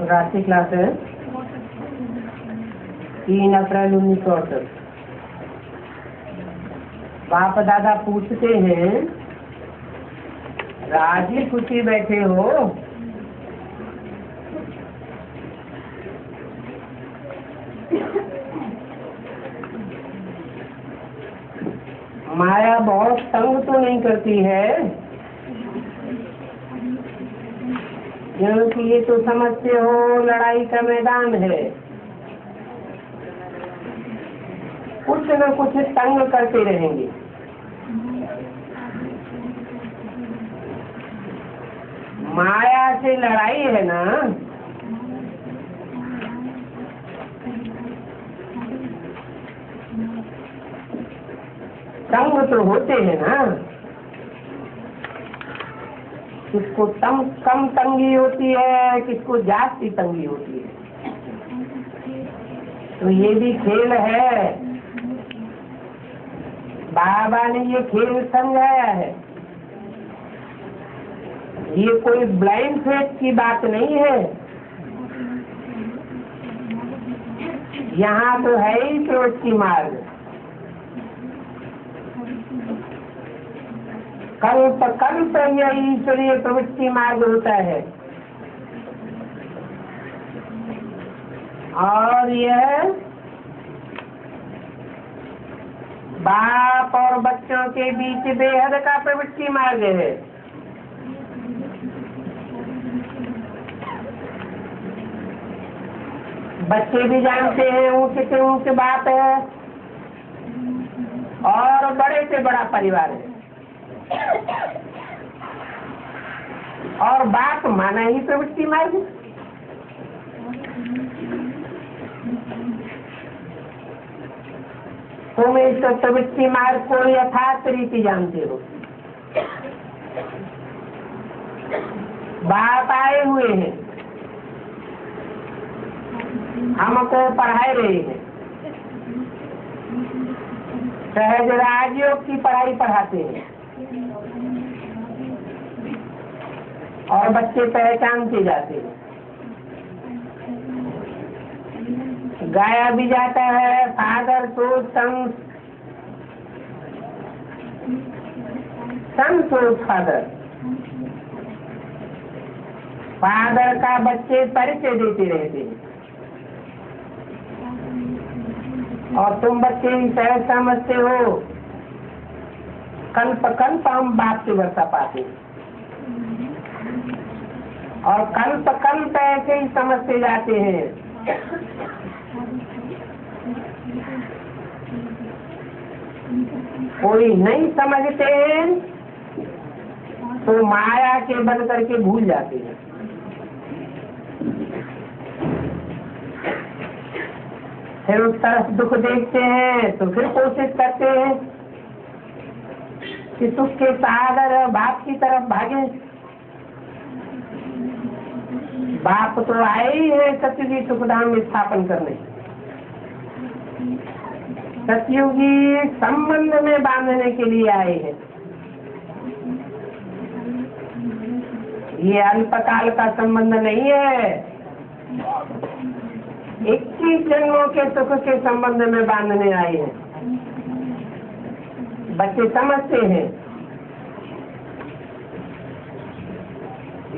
राशि क्लास है 3 अप्रैल 1968। बाप दादा पूछते हैं, राजी खुशी बैठे हो? माया बहुत तंग तो नहीं करती है? क्योंकि ये तो समझते हो लड़ाई का मैदान है, कुछ न कुछ तंग करते रहेंगे। माया से लड़ाई है ना, तंग तो होते हैं ना। किसको कम तंगी होती है, किसको जास्ती तंगी होती है। तो ये भी खेल है, बाबा ने ये खेल समझाया है। ये कोई ब्लाइंड फेथ की बात नहीं है। यहाँ तो है ही प्रवृत्ति मार्ग। कल्प कल्प यह ईश्वरीय प्रवृत्ति मार्ग होता है। और यह बाप और बच्चों के बीच बेहद का प्रवृत्ति मार्ग है। बच्चे भी जानते हैं ऊंचे से ऊंचे बात है और बड़े से बड़ा परिवार है, और बाप माना ही प्रवृत्ति मार्ग। तुम इस प्रवृत्ति मार्ग को यथार्थ रीति जानते हो। बाप आए हुए हैं, हमको पढ़ाए रहे हैं, सहज राजयोग की पढ़ाई पढ़ाते हैं, और बच्चे पहचानते जाते हैं। गाया भी जाता है, फादर तो सन तो फादर। फादर का बच्चे परिचय देते रहते हैं, और तुम बच्चे सहज समझते हो। कल्प कल्प हम बाप से वर्षा पाते हैं, और कल्प कल्प ऐसे ही समझते जाते हैं। कोई नहीं समझते हैं तो माया के बन करके भूल जाते हैं। फिर उस तरफ दुख देखते हैं तो फिर कोशिश करते हैं कि सुख के सागर बाप की तरफ भागे। बाप तो आए ही है सतयुगी सुखधाम स्थापन करने, सतयुगी संबंध में बांधने के लिए आए हैं। ये अल्पकाल का संबंध नहीं है, 21 जन्मों के सुख के संबंध में बांधने आए हैं। बच्चे समझते हैं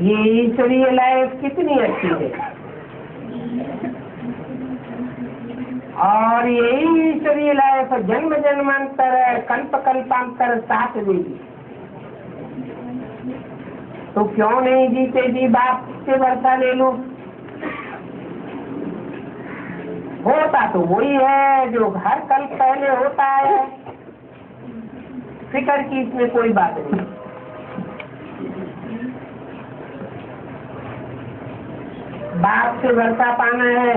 ये ईश्वरीय लाइफ कितनी अच्छी है, और यही ईश्वरीय लाइफ जन्म जन्मांतर कल्प कल्पांतर साथ देगी। तो क्यों नहीं जीते जी बाप से वर्षा ले लो। होता तो वही है जो हर कल पहले होता है, फिक्र की इसमें कोई बात नहीं। बाप से वर्षा पाना है।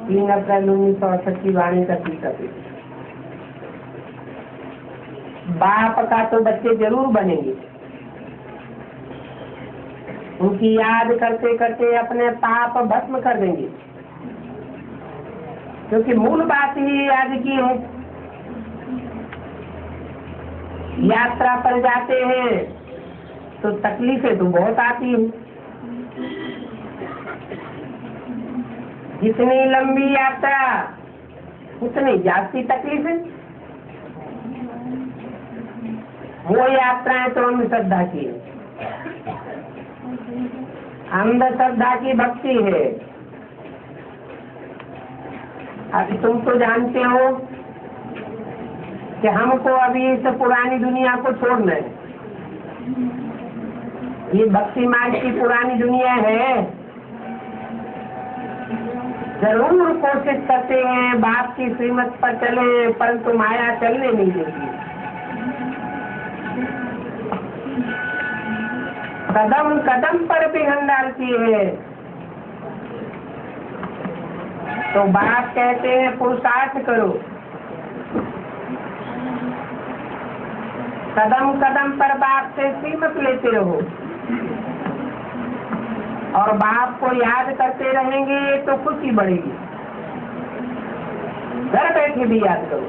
3 अप्रैल 1968 की वाणी का टीका। बाप का तो बच्चे जरूर बनेंगे। उनकी याद करते करते अपने पाप भस्म कर देंगे, क्योंकि मूल बात ही याद की है। यात्रा पर जाते हैं तो तकलीफें तो बहुत आती हैं। जितनी लंबी यात्रा उतनी जाती तकलीफें। वो यात्राएं तो अंधश्रद्धा की है, अंधश्रद्धा की भक्ति है। अभी तुम तो जानते हो कि हमको अभी इस पुरानी दुनिया को छोड़ना है। ये भक्ति मार्ग की पुरानी दुनिया है। जरूर कोशिश करते हैं बाप की श्रीमत पर चले, परंतु माया चलने नहीं देती। कदम कदम पर विघ्न डालती है। तो बाप कहते हैं पुरुषार्थ करो। कदम कदम पर बाप से श्रीमत लेते रहो और बाप को याद करते रहेंगे तो खुशी बढ़ेगी। घर बैठे भी याद करो।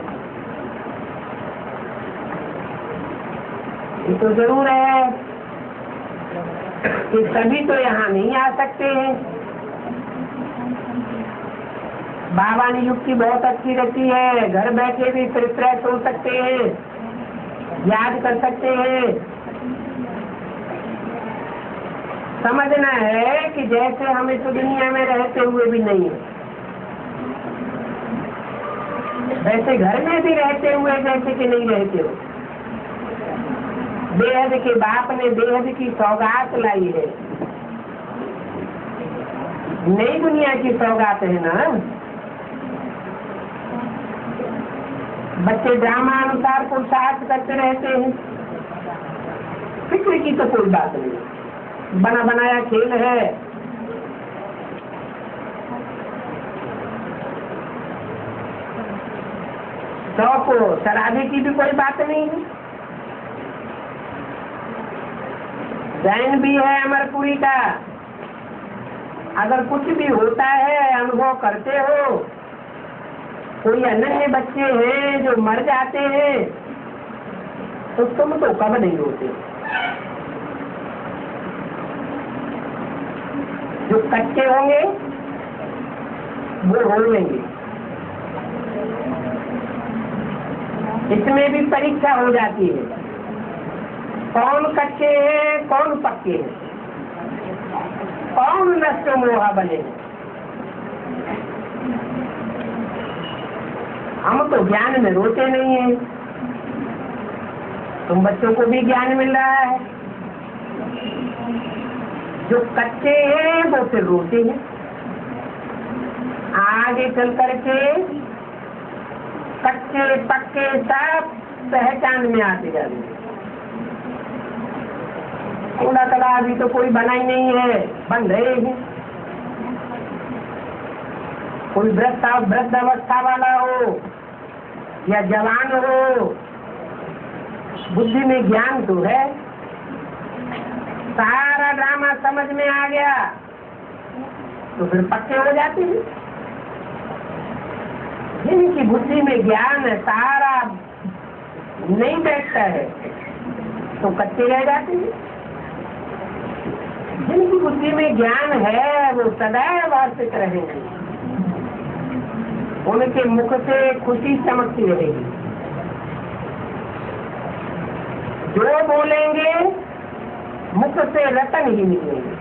ये तो जरूर है कि सभी तो यहाँ नहीं आ सकते हैं। बाबा ने युक्ति बहुत अच्छी रखी है। घर बैठे भी रिफ्रेश हो सकते हैं, याद कर सकते हैं। समझना है कि जैसे हम इस दुनिया में रहते हुए भी नहीं है, वैसे घर में भी रहते हुए जैसे कि नहीं रहते हो। बेहद के बाप ने बेहद की सौगात लाई है। नई दुनिया की सौगात है ना। बच्चे ड्रामा अनुसार पुरुषार्थ करते रहते हैं। फिक्र की तो कोई बात नहीं, बना बनाया खेल है। शौक शराबी की भी कोई बात नहीं है। चैन भी है अमरपुरी का। अगर कुछ भी होता है अनुभव करते हो। कोई अनन्य बच्चे हैं जो मर जाते हैं तो तुम तो कब नहीं होते। जो कच्चे होंगे वो हो लेंगे। इसमें भी परीक्षा हो जाती है, कौन कच्चे हैं कौन पक्के हैं, कौन नष्ट मोहा बने। हम तो ज्ञान में रोते नहीं हैं। तुम बच्चों को भी ज्ञान मिल रहा है। जो कच्चे हैं वो फिर रोते हैं। आगे चल करके कच्चे पक्के सब पहचान में आते जाते हैं। कूड़ा कला अभी तो कोई बना ही नहीं है, बन रहे हैं। कोई वृद्ध अवस्था वाला हो या जवान हो, बुद्धि में ज्ञान तो है। सारा ड्रामा समझ में आ गया तो फिर पक्के हो जाते हैं। जिनकी बुद्धि में ज्ञान है सारा नहीं बैठता है तो कच्चे रह जाते हैं। जिनकी बुद्धि में ज्ञान है वो सदैव हर्षित रहेंगे। उनके मुख से खुशी चमकती रहेगी। जो बोलेंगे मुख से रतन ही निकलेंगे।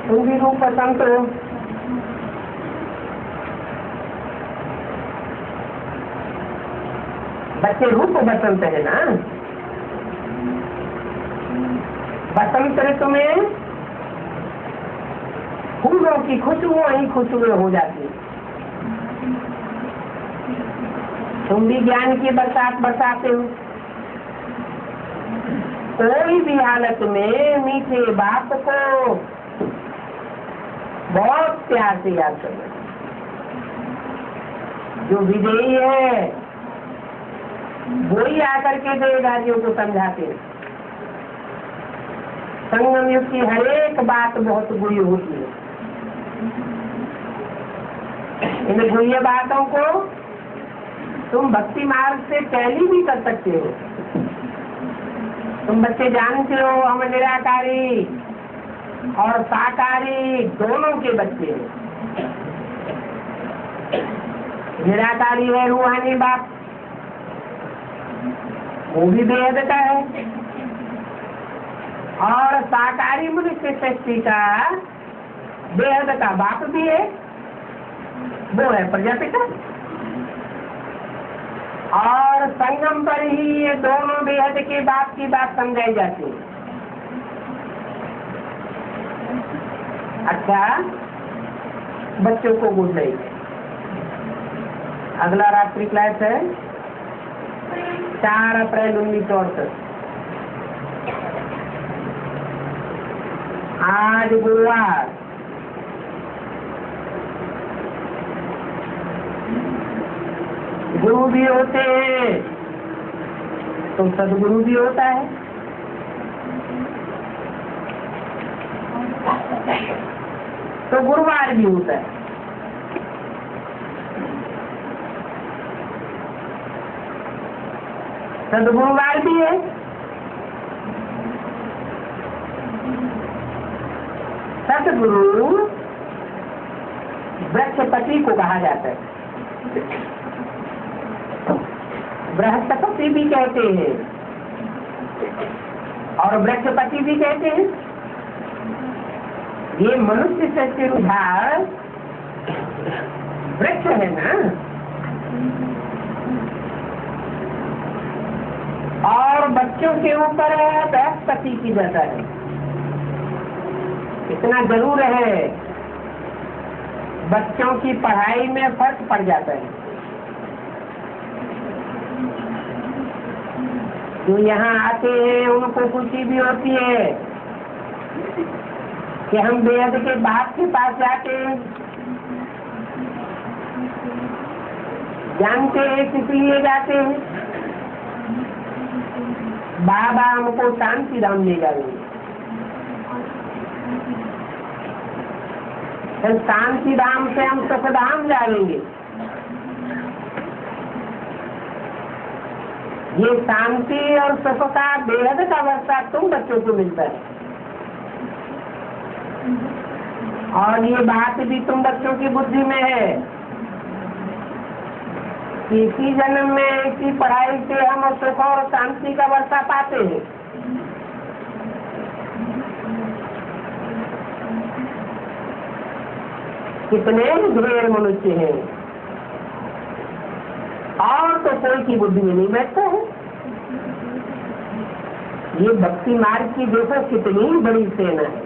तुम भी रूप संत हो। बच्चे रूप बसंत है ना। बसंत ऋतु में फूलों की खुशबुओं ही खुशबुएं हो जाती है। तुम भी ज्ञान की बरसात बरसाते हो। कोई भी हालत में मीठे बाप को बहुत प्यार से याद करो। जो विदेही है वही आकर के देहधारियों को समझाते हैं। संगम युग की हर एक बात बहुत बुरी होती है। इन बुरी बातों को तुम भक्ति मार्ग से पहले भी कर सकते हो। तुम बच्चे जानते हो हम निराकारी और साकारी दोनों के बच्चे हैं। निराकारी है रूहानी बाप, वो भी बेहद का है, और साकारी मनुष्य सृष्टि का बेहद का बाप भी है, वो है प्रजापिता। और संगम पर ही ये दोनों बेहद के बाप की बात समझाई जाती है। अच्छा, बच्चों को गुड नाइट। अगला रात्रि क्लास है 4 अप्रैल 1968। आज गुरुवार, गुरु भी होते हैं तो सदगुरु भी होता है। तो गुरुवार भी होता है। सदगुरुवार भी है। सदगुरु वृक्षपति को कहा जाता है, बृहस्पति भी कहते हैं और वृक्षपति भी कहते हैं। ये मनुष्य से सिरधार वृक्ष है ना, और बच्चों के ऊपर बृहस्पति की जगह है। इतना जरूर है, बच्चों की पढ़ाई में फर्क पड़ जाता है। जो यहाँ आते हैं उनको खुशी भी होती है कि हम बेहद के बाप के पास जाते हैं। जानते हैं किस लिए जाते हैं? बाबा हमको शांति धाम ले जाएंगे। शांति धाम से हम सुख धाम जाएंगे। ये शांति और सुख का बेहद का अवस्था तुम बच्चों को मिलता है, और ये बात भी तुम बच्चों की बुद्धि में है। इसी जन्म में इसी पढ़ाई से हम सुख और शांति का वर्षा पाते हैं। कितने ढेर मनुष्य हैं, और तो कोई की बुद्धि में नहीं बैठता है। ये भक्ति मार्ग की देखो कितनी बड़ी सेना है,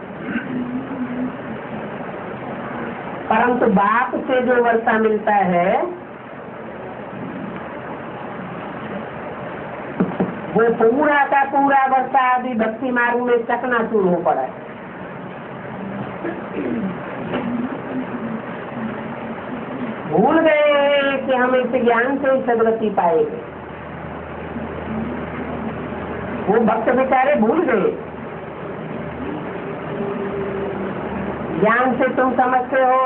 परंतु बाप से जो वर्षा मिलता है वो पूरा का पूरा वर्षा अभी भक्ति मार्ग में चकनाचूर हो पड़ा है। भूल गए कि हम इस ज्ञान से सदगति पाएंगे। वो भक्त बेचारे भूल गए। ज्ञान से तुम समझते हो,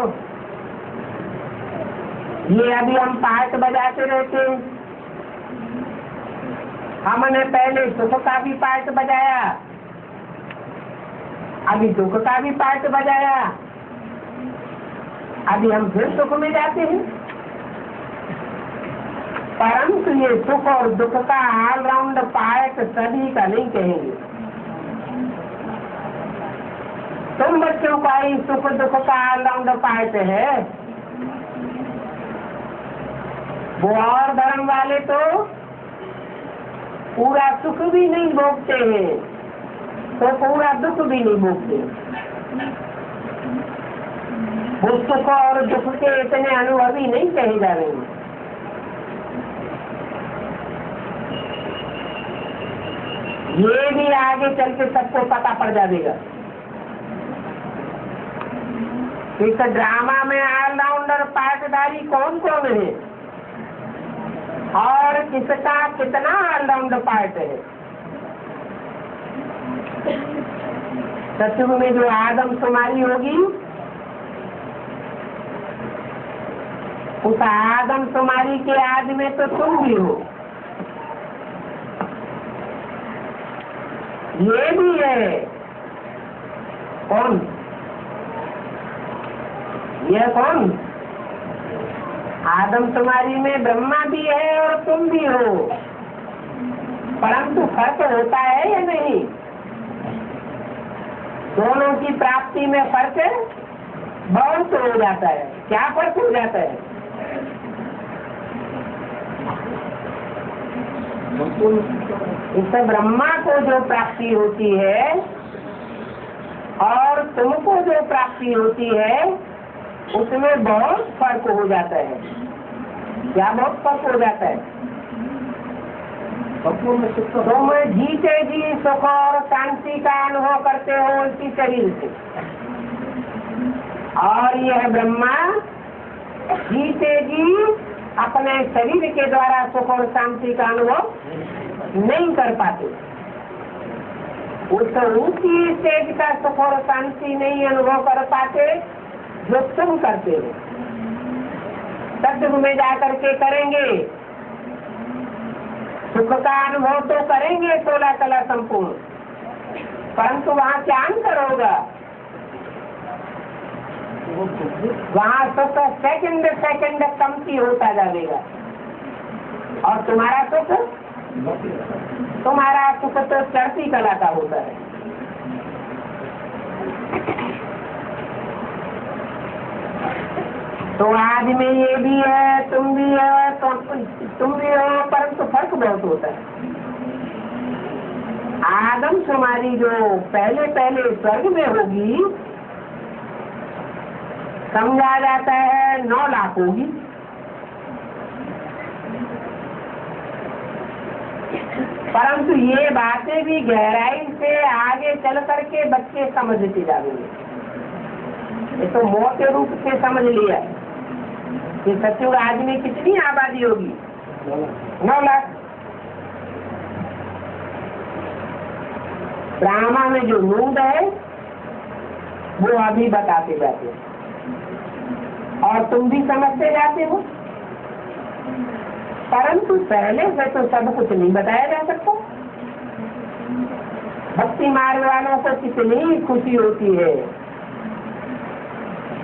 ये अभी हम पाठ बजाते रहते हैं। हमने पहले सुख का भी पाठ बजाया, अभी दुख का भी पाठ बजाया, अभी हम फिर सुख में जाते हैं। परंतु ये सुख और दुख का ऑलराउंड पाठ सभी का नहीं कहेंगे। तुम बच्चों का ही सुख दुख का ऑलराउंड पाठ है। वो और धर्म वाले तो पूरा सुख भी नहीं भोगते हैं तो पूरा दुख भी नहीं भोगते। वो सुख और दुख के इतने अनुभवी नहीं कहे जा रहे हैं। ये भी आगे चल के सबको पता पड़ जाएगा। इस ड्रामा में ऑलराउंडर पाठधारी कौन कौन है और किसका कितना ऑलराउंड पार्ट है। सत्युग में जो आदम शुमारी होगी, उस आदम शुमारी के आदि में तो तुम भी हो। ये भी है। कौन? ये कौन? आदमशुमारी में ब्रह्मा भी है और तुम भी हो, परंतु फर्क होता है या नहीं? दोनों की प्राप्ति में फर्क बहुत हो जाता है। क्या फर्क हो जाता है? इससे ब्रह्मा को जो प्राप्ति होती है और तुमको जो प्राप्ति होती है उसमें बहुत फर्क हो जाता है। क्या बहुत फर्क हो जाता है? तुम जीते जी सुख और शांति का अनुभव करते हो इसी शरीर से, और यह ब्रह्मा जीते जी अपने शरीर के द्वारा सुख और शांति का अनुभव नहीं कर पाते। उस ऊंची स्टेज का सुख और शांति नहीं अनुभव कर पाते जो तुम करते हो। सत्युग में जाकर के करेंगे, सुख का अनुभव तो करेंगे 16 कला संपूर्ण, परंतु वहाँ क्या अंतर होगा? वहाँ सुख सेकंड सेकंड कमती होता जाएगा, और तुम्हारा सुख तो चढ़ती कला का होता है। तो आज में ये भी है, तुम भी है, तुम भी हो, परंतु फर्क बहुत होता है। आदमशुमारी जो पहले पहले स्वर्ग में होगी, समझा जाता है 9 लाख होगी, परंतु ये बातें भी गहराई से आगे चल करके बच्चे समझते जाएंगे। ये तो मौत के रूप से समझ लिया कि सत्युग आज में कितनी आबादी होगी? 9 लाख। ब्रह्मा में जो नूंद है वो अभी बताते जाते हैं, और तुम भी समझते जाते हो, परंतु पहले से तो सब कुछ नहीं बताया जा सकता। भक्ति मार्ग वालों को कितनी खुशी होती है,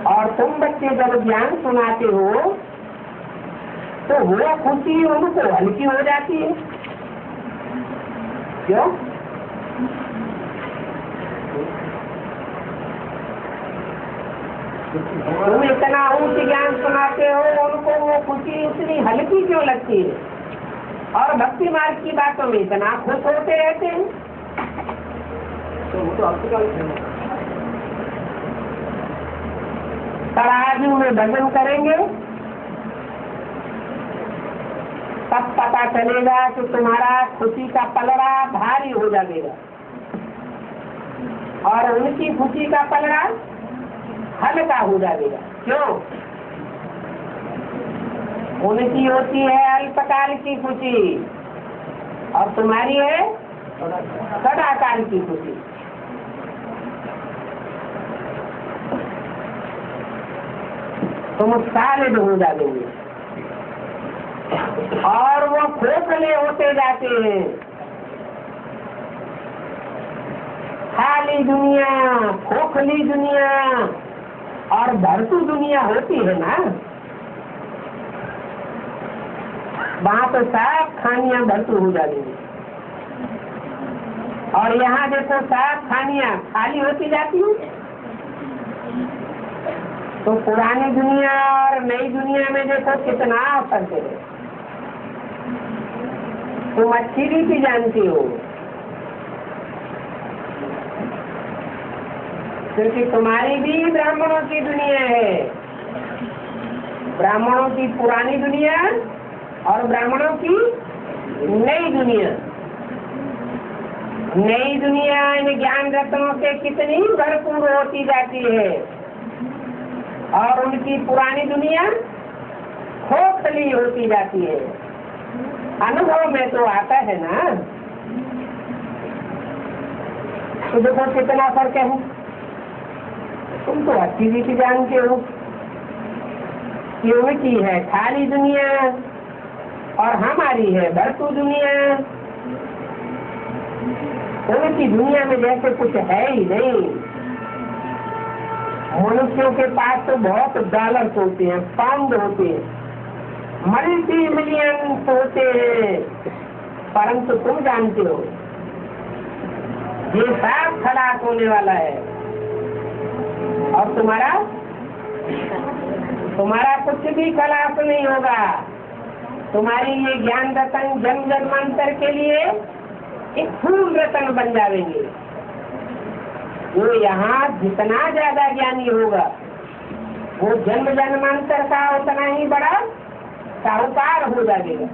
और तुम बच्चे जब ज्ञान सुनाते हो तो वो खुशी उनको हल्की हो जाती है। क्यों? तुम इतना ऊंच ज्ञान सुनाते हो, उनको वो खुशी इतनी हल्की क्यों लगती है? और भक्ति मार्ग की बातों में इतना खुश होते रहते हैं। तराजू में भजन करेंगे तब पता चलेगा कि तुम्हारा खुशी का पलड़ा भारी हो जाएगा, और उनकी खुशी का पलड़ा हल्का हो जाएगा। क्यों? उनकी होती है अल्पकाल की खुशी, और तुम्हारी है सदाकाल की खुशी। तुम सालिड हो जाएंगे, और वो खोखले होते जाते हैं। खाली दुनिया, खोखली दुनिया और भरतू दुनिया होती है ना, वहाँ तो साफ खानियां भरतू हो जाती है, और यहाँ देखो साफ खानियां खाली होती जाती है। तो पुरानी दुनिया और नई दुनिया में देखो कितना फर्क है। तुम अच्छी रीति जानती हो, क्योंकि तुम्हारी भी ब्राह्मणों की दुनिया है। ब्राह्मणों की पुरानी दुनिया और ब्राह्मणों की नई दुनिया। नई दुनिया इन ज्ञान रत्नों से कितनी भरपूर होती जाती है, और उनकी पुरानी दुनिया खोखली होती जाती है। अनुभव में तो आता है ना। तो देखो कितना फर्क है। तुम तो अच्छी रीति जानते हो कि उनकी है खाली दुनिया और हमारी है भरतू दुनिया। उनकी दुनिया में जैसे कुछ है ही नहीं। मनुष्यों के पास तो बहुत डॉलर्स होते हैं, पाउंड होते हैं, मल्टी मिलियंस होते हैं, परंतु तुम जानते हो ये सब खलास होने वाला है। और तुम्हारा कुछ भी खलास नहीं होगा। तुम्हारी ये ज्ञान रतन जन्म जन्मांतर के लिए एक फूल रतन बन जाएंगे। जो यहाँ जितना ज्यादा ज्ञानी होगा वो जन्म जन्मांतर का उतना ही बड़ा साहूकार हो जाएगा।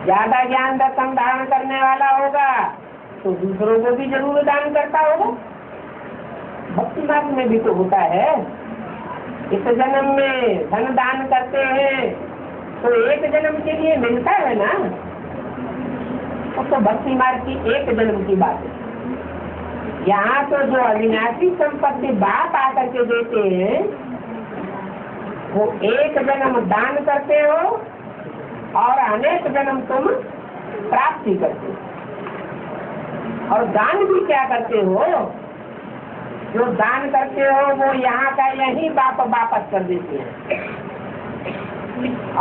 ज्यादा ज्ञान रतन धारण करने वाला होगा तो दूसरों को भी जरूर दान करता होगा। भक्ति मार्ग में भी तो होता है। इस जन्म में धन दान करते हैं तो एक जन्म के लिए मिलता है ना। तो भक्ति मार्ग की एक जन्म की बात है। यहाँ तो जो अविनाशी संपत्ति बाप आकर के देते हैं वो एक जन्म दान करते हो और अनेक जन्म तुम प्राप्ति करते हो। और दान भी क्या करते हो? जो दान करते हो वो यहाँ का यही बाप वापस कर देते हैं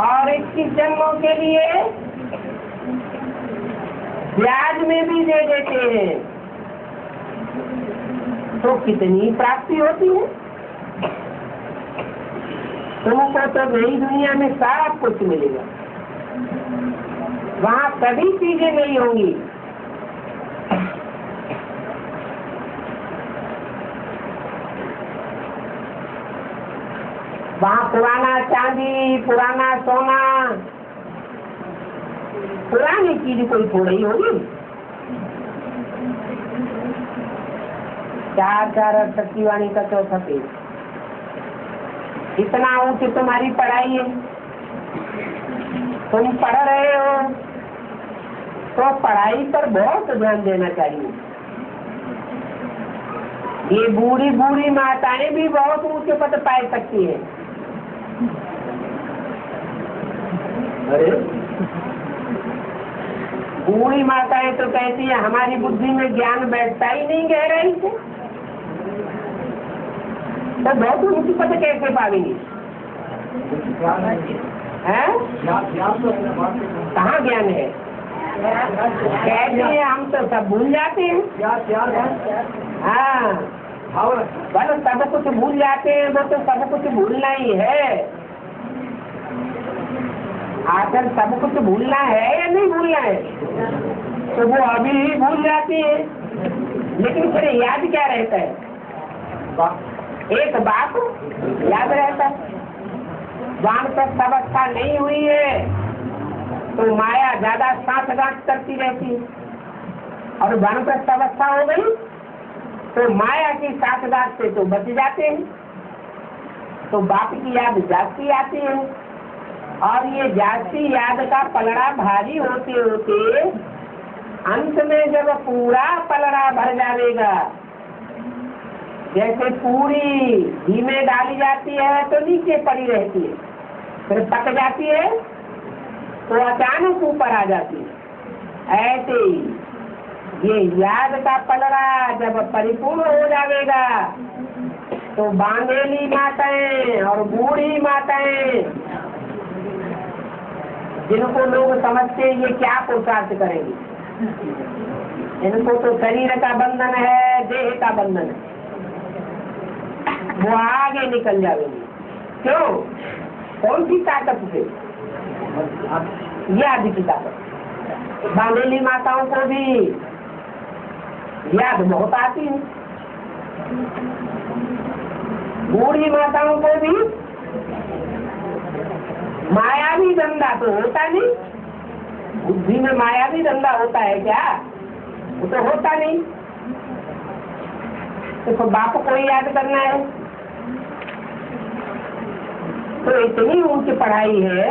और 21 जन्मों के लिए ब्याज में भी दे देते हैं। तो कितनी प्राप्ति होती है? तुमको तो नई दुनिया में सब कुछ मिलेगा, वहाँ कभी चीजें नहीं होंगी। वहाँ पुराना चांदी, पुराना सोना, पुरानी चीज कोई थोड़ी होगी। 4 अक्षर वाणी का चौथा पेज। इतना ऊंच तुम्हारी पढ़ाई है, तुम पढ़ रहे हो तो पढ़ाई पर बहुत ध्यान देना चाहिए। ये बूढ़ी बूढ़ी माताएं भी बहुत ऊंचे पद पा सकती है। अरे बूढ़ी माताएं तो कहती है हमारी बुद्धि में ज्ञान बैठता ही नहीं गहराई से, तो बहुत ऊंची पद कैसे पाएंगी? है कहाँ ज्ञान है? कहते हैं हम तो सब भूल जाते हैं। हाँ बस सब कुछ भूल जाते हैं, वो तो सब कुछ भूलना ही है। आखिर सब कुछ भूलना है या नहीं भूलना है? तो वो अभी ही भूल जाती है, लेकिन फिर याद क्या रहता है? एक बात याद रहता है। वाण तक अवस्था नहीं हुई है तो माया ज्यादा सांठगांठ करती रहती है, और वाण तक अवस्था हो गई तो माया की सांठगांठ से तो बच जाते हैं। तो बाप की याद जाती आती है, और ये जाती याद का पलड़ा भारी होते होते अंत में जब पूरा पलड़ा भर जाएगा, जैसे पूरी घी में डाली जाती है तो नीचे पड़ी रहती है, फिर पक जाती है तो अचानक ऊपर आ जाती है। ऐसे ही ये याद का पलड़ा जब परिपूर्ण हो जाएगा तो बांधेली माताएं और बूढ़ी माताएं, जिनको लोग समझते ये क्या पुरुषार्थ करेंगे, इनको तो शरीर का बंधन है, देह का बंधन है, वो आगे निकल जाएंगे। क्यों? कौन सी ताकत से? याद की ताकत। बांधेली माताओं को भी याद बहुत आती है, बूढ़ी माताओं को भी मायावी धंधा तो होता नहीं। बुद्धि में मायावी धंधा होता है क्या? वो तो होता नहीं। तो बाप को ही याद करना है। तो इतनी ऊंच पढ़ाई है,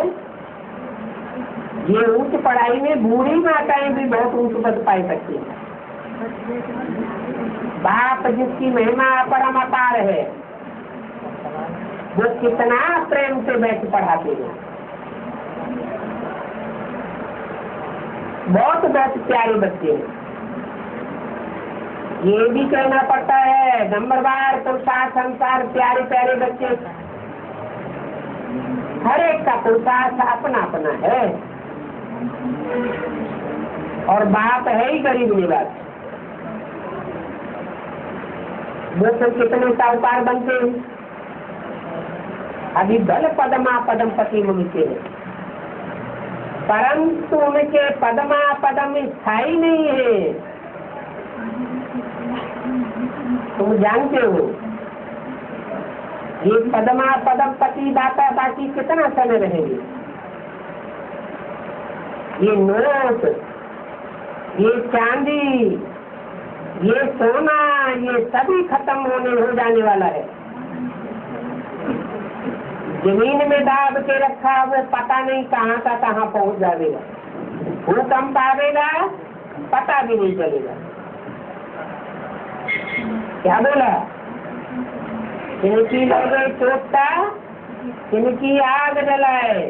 ये ऊंच पढ़ाई में बूढ़ी माताएं भी बहुत ऊंच पद पाई सकती है। बाप जिसकी महिमा परम अपार है, वो कितना प्रेम से बैठ पढ़ाते हैं। बहुत बहुत प्यारे बच्चे हैं। ये भी कहना पड़ता है नंबरवार पुरुषार्थ संसार प्यारे प्यारे बच्चे, हर एक का पुरुषार्थ अपना अपना है। और बाप है ही गरीब निवास, वो तो कितने साहूकार बनते हैं, अभी बल पदमा पदम पति मुझे है, परंतु उनके पदमा पदम स्थायी नहीं है। तुम जानते हो ये पदमा पदम पति दाता बाकी कितना समय रहेंगे। ये नोट, ये चांदी, ये सोना, ये सभी खत्म हो जाने वाला है। जमीन में दाब के रखा वो पता नहीं कहाँ का कहाँ पहुँच जाएगा, भूकंप आवेगा पता भी नहीं चलेगा। क्या बोला, किनकी लगे चोटा, किनकी आग जलाए,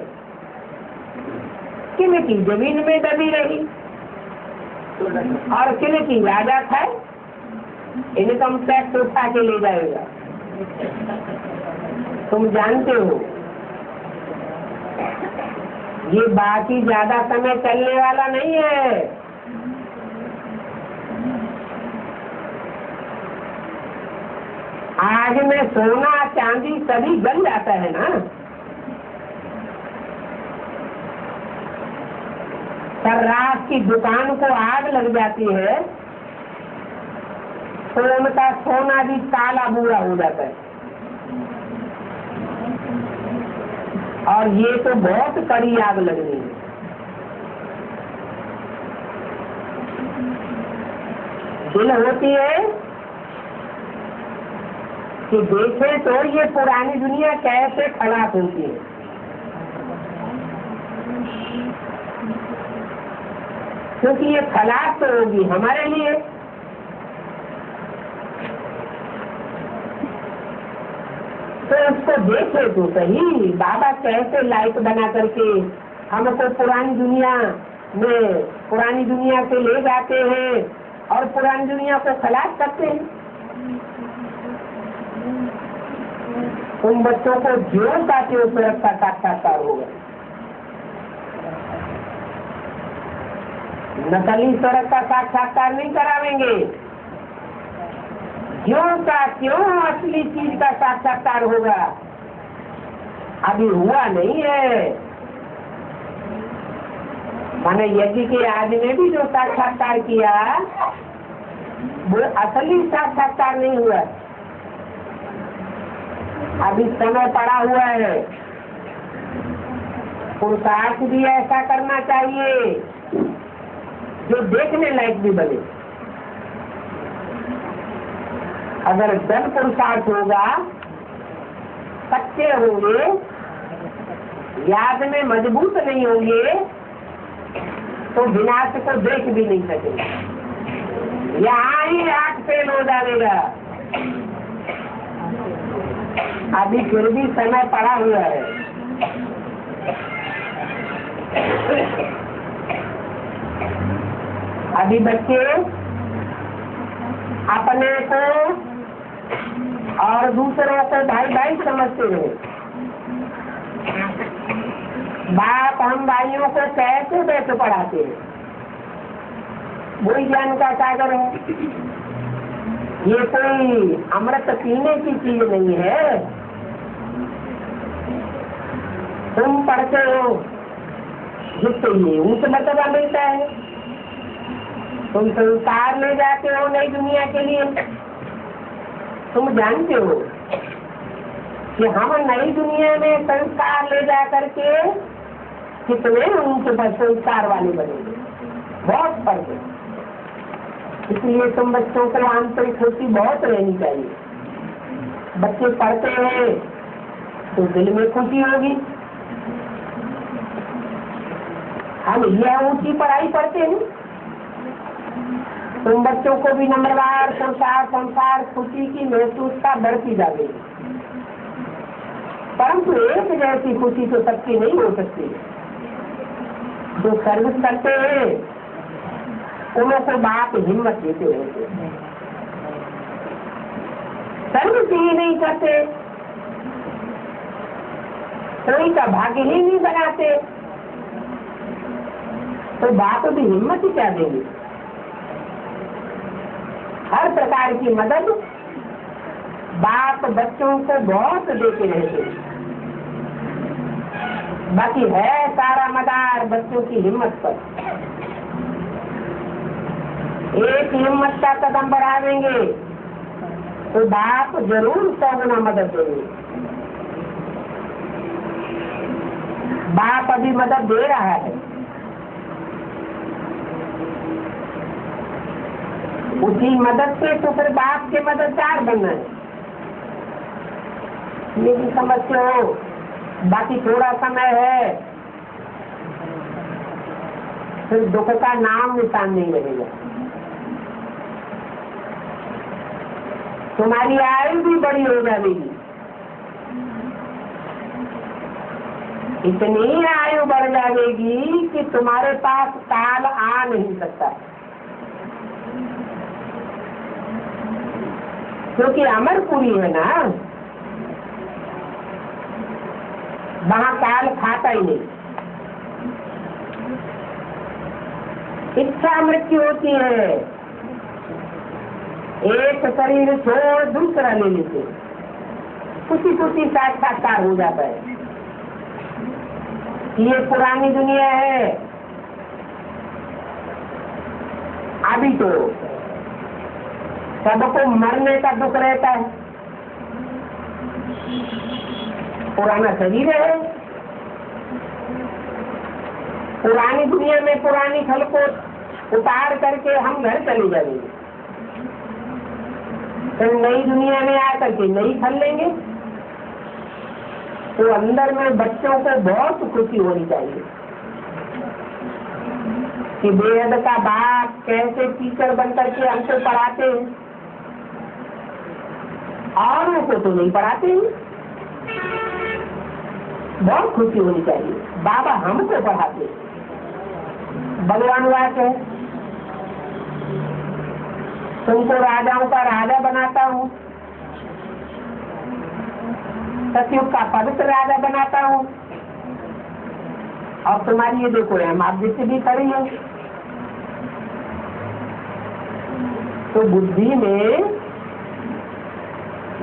किनकी जमीन में दबी रही और किनकी राजा खाए, इनकम टैक्स उठा के ले जाएगा। तुम जानते हो ये बाकी ज्यादा समय चलने वाला नहीं है। आज में सोना चांदी सभी जल जाता है ना, सर्राफ की दुकान को आग लग जाती है तो उनका सोना भी काला बुरा हो जाता है। और ये तो बहुत कड़ी आग लगनी है। दिल होती है कि देखे तो ये पुरानी दुनिया कैसे खराब होती है। क्योंकि ये खराब तो होगी हमारे लिए, तो उसको देखे तो सही बाबा कैसे लाइट बना करके हमको पुरानी दुनिया में, पुरानी दुनिया से ले जाते हैं और पुरानी दुनिया को खलास करते हैं। उन बच्चों को जो चाहते हो सड़क का साक्षात्कार होगा। नकली सड़क का साक्षात्कार नहीं करावेंगे, क्यों का क्यों असली चीज का साक्षात्कार होगा। अभी हुआ नहीं है। माने यज्ञ के आदि ने भी जो साक्षात्कार किया वो असली साक्षात्कार नहीं हुआ। अभी समय पड़ा हुआ है। पुरुषार्थ भी ऐसा करना चाहिए जो देखने लायक भी बने। अगर जन पुरुषार्थ होगा, सच्चे होंगे, याद में मजबूत नहीं होंगे तो विनाश को देख भी नहीं सकेंगे। यहाँ ही आंख फेल हो जाएगा। अभी फिर भी समय पड़ा हुआ है। अभी बच्चे अपने को और दूसरों को भाई भाई समझते हैं। बाप हम भाइयों को कैसे बैठ पढ़ाते हैं, वही ज्ञान का सागर है। ये कोई अमृत पीने की चीज नहीं है। तुम पढ़ते हो जिससे ये ऊंच मर्तबा मिलता है। तुम संस्कार ले जाते हो नई दुनिया के लिए। तुम जानते हो कि हम नई दुनिया में संस्कार ले जा करके कितने ऊंचे संस्कार वाले बनेंगे। बहुत फर्क है। इसलिए तुम बच्चों को आंतरिक खुशी बहुत रहनी चाहिए। बच्चे पढ़ते हैं तो दिल में खुशी होगी। हम यह ऊंची पढ़ाई पढ़ते हैं, तुम बच्चों को भी नंबरवार संसार खुशी की महसूसता बढ़ती जाएगी। परंतु एक जैसी खुशी तो सबकी नहीं हो सकती। जो सर्विस करते हैं उनको बाप हिम्मत देते रहते हैं, सर्विस ही नहीं करते, कोई का भाग्य ही नहीं बनाते, तो बाप भी हिम्मत ही क्या देंगे। हर प्रकार की मदद बाप बच्चों को बहुत देते रहते हैं, बाकी है सारा मदार बच्चों की हिम्मत पर। एक हिम्मत का कदम बढ़ा देंगे तो बाप जरूर 100 गुना मदद देंगे। बाप अभी मदद दे रहा है, उसी मदद से तो फिर बाप के मददगार बनना है, ये भी समझते हो। बाकी थोड़ा समय है, फिर दुख का नाम निशान नहीं रहेगा। तुम्हारी आयु भी बड़ी हो जाएगी, इतनी आयु बढ़ जाएगी कि तुम्हारे पास काल आ नहीं सकता, क्योंकि अमरपुरी है ना, वहाँ काल खाता ही नहीं। इच्छा मृत्यु होती है, एक शरीर छोड़ दूसरा ले लेते, कुछ साक्षात्कार हो जाता है। ये पुरानी दुनिया है, अभी तो सबको मरने का दुख रहता है। पुराना शरीर है, पुरानी दुनिया में पुरानी फल को उतार करके हम घर चले जाएंगे, तो नई दुनिया में आकर के नई फल लेंगे। तो अंदर में बच्चों को बहुत खुशी होनी चाहिए कि बेहद का बाप कैसे टीचर बनकर के हमको पढ़ाते हैं, औरों को तो नहीं पढ़ाते हैं। बहुत खुशी होनी चाहिए, बाबा हमको पढ़ाते हैं। भगवान वाक है, तुमको राजाओं का राजा बनाता हूँ, सतयुग का पवित्र राजा बनाता हूँ, और तुम्हारी ये देखो हम आप जैसे भी खड़ी है। तो बुद्धि में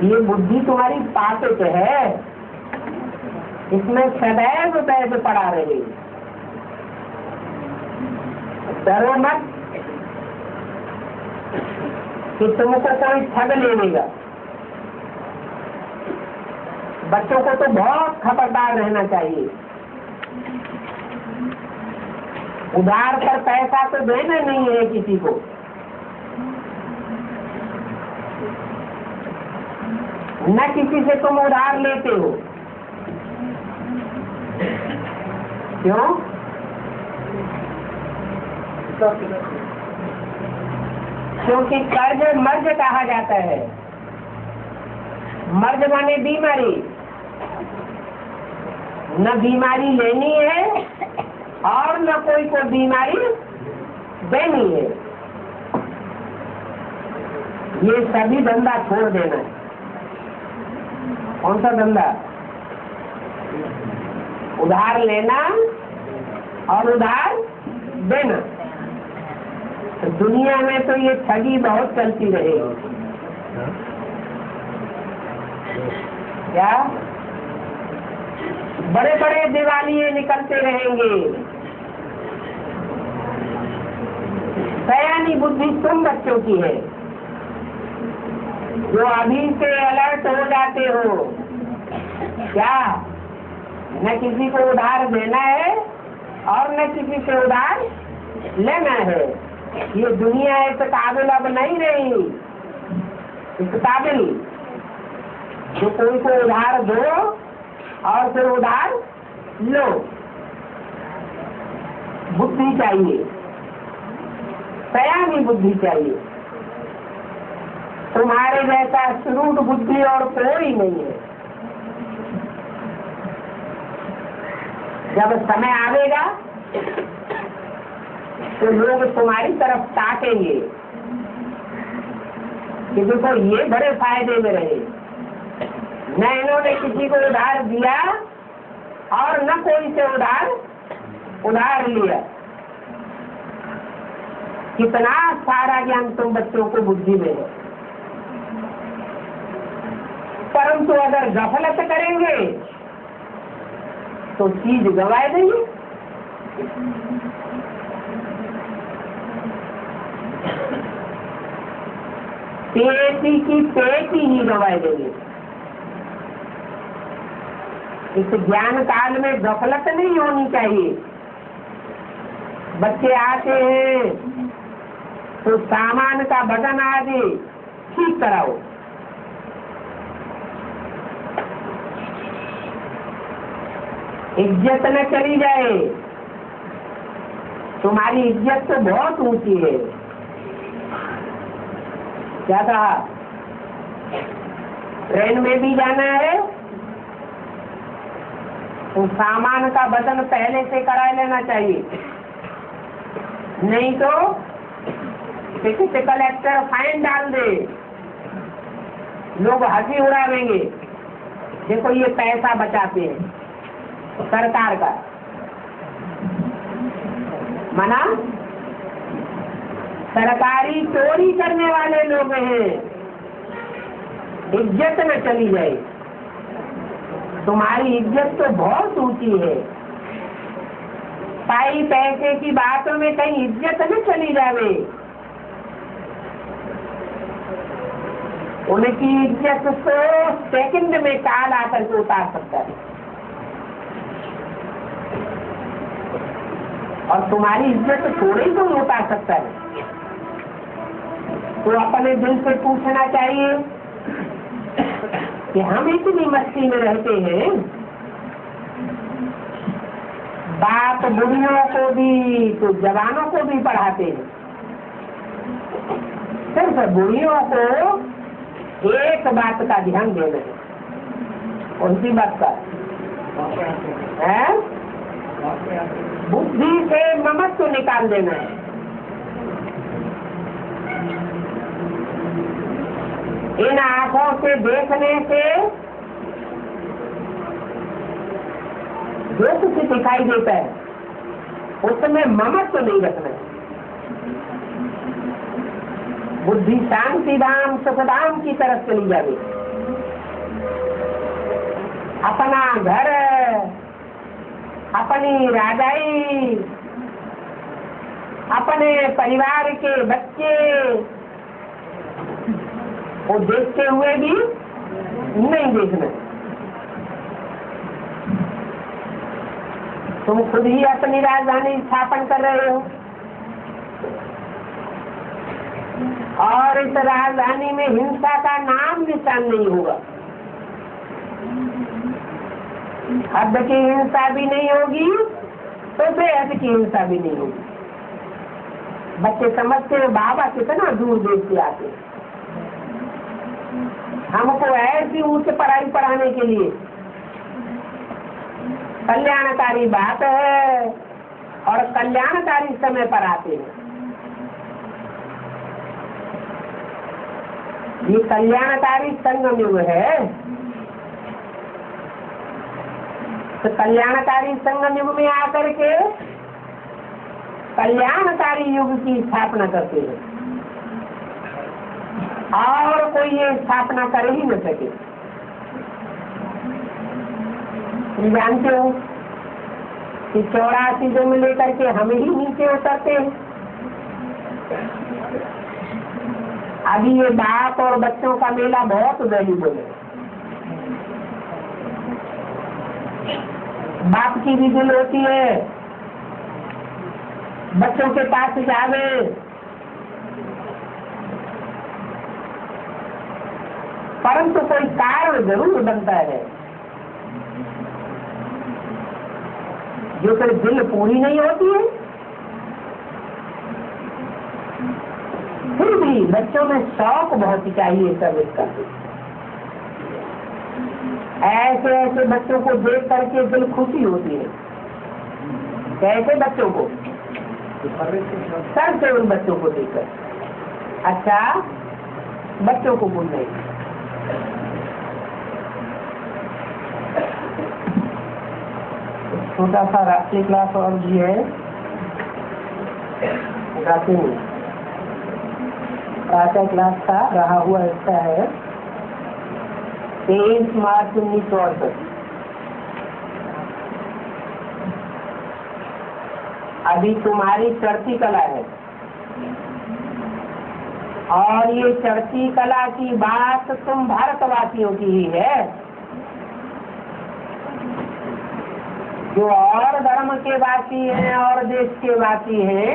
ये बुद्धि तुम्हारी पापित है, इसमें सदैव पैसे पड़ा रहे। डरो मत कि तुमको कोई ठग ले लेगा। बच्चों को तो बहुत खबरदार रहना चाहिए। उधार पर पैसा तो देना नहीं है किसी को। न किसी से तुम उधार लेते हो, क्यों? क्योंकि कर्ज मर्ज कहा जाता है। मर्ज माने बीमारी, न बीमारी लेनी है और न कोई को बीमारी देनी है। ये सभी धंधा छोड़ देना है। कौन सा धंधा? उधार लेना और उधार देना। तो दुनिया में तो ये ठगी बहुत चलती रहेगी। क्या बड़े बड़े दिवालिये निकलते रहेंगे। सयानी बुद्धि तुम बच्चों की है, जो अभी से अलर्ट हो जाते हो। क्या न किसी को उधार देना है और न किसी से उधार लेना है। ये दुनिया इस काबिल अब नहीं रही। इस काबिल जो कोई को उधार दो और फिर उधार लो। बुद्धि चाहिए, सयानी बुद्धि चाहिए। तुम्हारे जैसा श्रूड बुद्धि और कोई नहीं है। जब समय आवेगा तो लोग तुम्हारी तरफ ताकेंगे कि देखो ये बड़े फायदे में रहे, न इन्होंने किसी को उधार दिया और न कोई से उधार लिया। कितना सारा ज्ञान तुम बच्चों को बुद्धि में है, परंतु अगर गफलत करेंगे तो चीज गंवा देंगे। पेटी की पेटी ही गंवा देंगे। इस ज्ञान काल में गफलत नहीं होनी चाहिए। बच्चे आते हैं तो सामान का बटन आदि ठीक कराओ, इज्जत न चली जाए। तुम्हारी इज्जत तो बहुत ऊंची है। क्या कहा? ट्रेन में भी जाना है तो सामान का बटन पहले से करा लेना चाहिए, नहीं तो टिकट कलेक्टर फाइन डाल दे, लोग हंसी उड़ावेंगे। देखो ये पैसा बचाते हैं सरकार का, मना। सरकारी चोरी करने वाले लोग हैं, इज्जत न चली जाए। तुम्हारी इज्जत तो बहुत ऊंची है, पाई पैसे की बातों में कहीं इज्जत न चली जावे। उनकी इज्जत तो सेकंड में काल आकर के उतार सकता है, और तुम्हारी इज्जत थोड़ी ही तो उतार सकता है। तो अपने दिल से पूछना चाहिए कि हम इतनी मस्ती में रहते हैं, बाप बुढ़ियों को भी तो जवानों को भी पढ़ाते हैं। सिर्फ बुढ़ियों को एक बात का ध्यान देना है, उनकी बात का है, बुद्धि से ममत्व निकाल देना है। इन आंखों से देखने से जो कुछ दिखाई देता है उसमें ममत्व नहीं रखना है। बुद्धि शांति धाम सुखधाम की तरफ चली जाए। अपना घर, अपनी राजाई, अपने परिवार के बच्चे वो देखते हुए भी नहीं देखना। तुम खुद ही अपनी राजधानी स्थापन कर रहे हो और इस राजधानी में हिंसा का नाम निशान नहीं होगा। हद की हिंसा भी नहीं होगी तो बेहद की हिंसा भी नहीं होगी। बच्चे समझते हैं बाबा कितना दूर देश से आते हैं, हमको ऐसी ऊंच पढ़ाई पढ़ाने के लिए। कल्याणकारी बात है और कल्याणकारी समय पर आते हैं। ये कल्याणकारी संगम युग है, तो कल्याणकारी संगम युग में आकर के कल्याणकारी युग की स्थापना करते हैं, और कोई ये स्थापना कर ही न सके। तुम जानते हो कि 84 जन्म लेकर के हम ही नीचे उतरते हैं। अभी ये बाप और बच्चों का मेला बहुत वैल्यूबल है। बाप की भी दिल होती है बच्चों के पास जावे, परंतु कोई कारण जरूर बनता है जो फिर दिल पूरी नहीं होती है। फिर भी बच्चों में शौक बहुत चाहिए सर्विस का। ऐसे ऐसे बच्चों को देख करके दिल खुशी होती है। कैसे बच्चों को? सर से उन बच्चों को देखकर। अच्छा, बच्चों को बोल रहे छोटा सा राष्ट्रीय क्लास और भी है, प्रातः क्लास का रहा हुआ हिस्सा है 23 मार्च 1968। अभी तुम्हारी चढ़ती कला है और ये चढ़ती कला की बात तुम भारतवासियों की ही है। जो और धर्म के वासी हैं और देश के वासी हैं,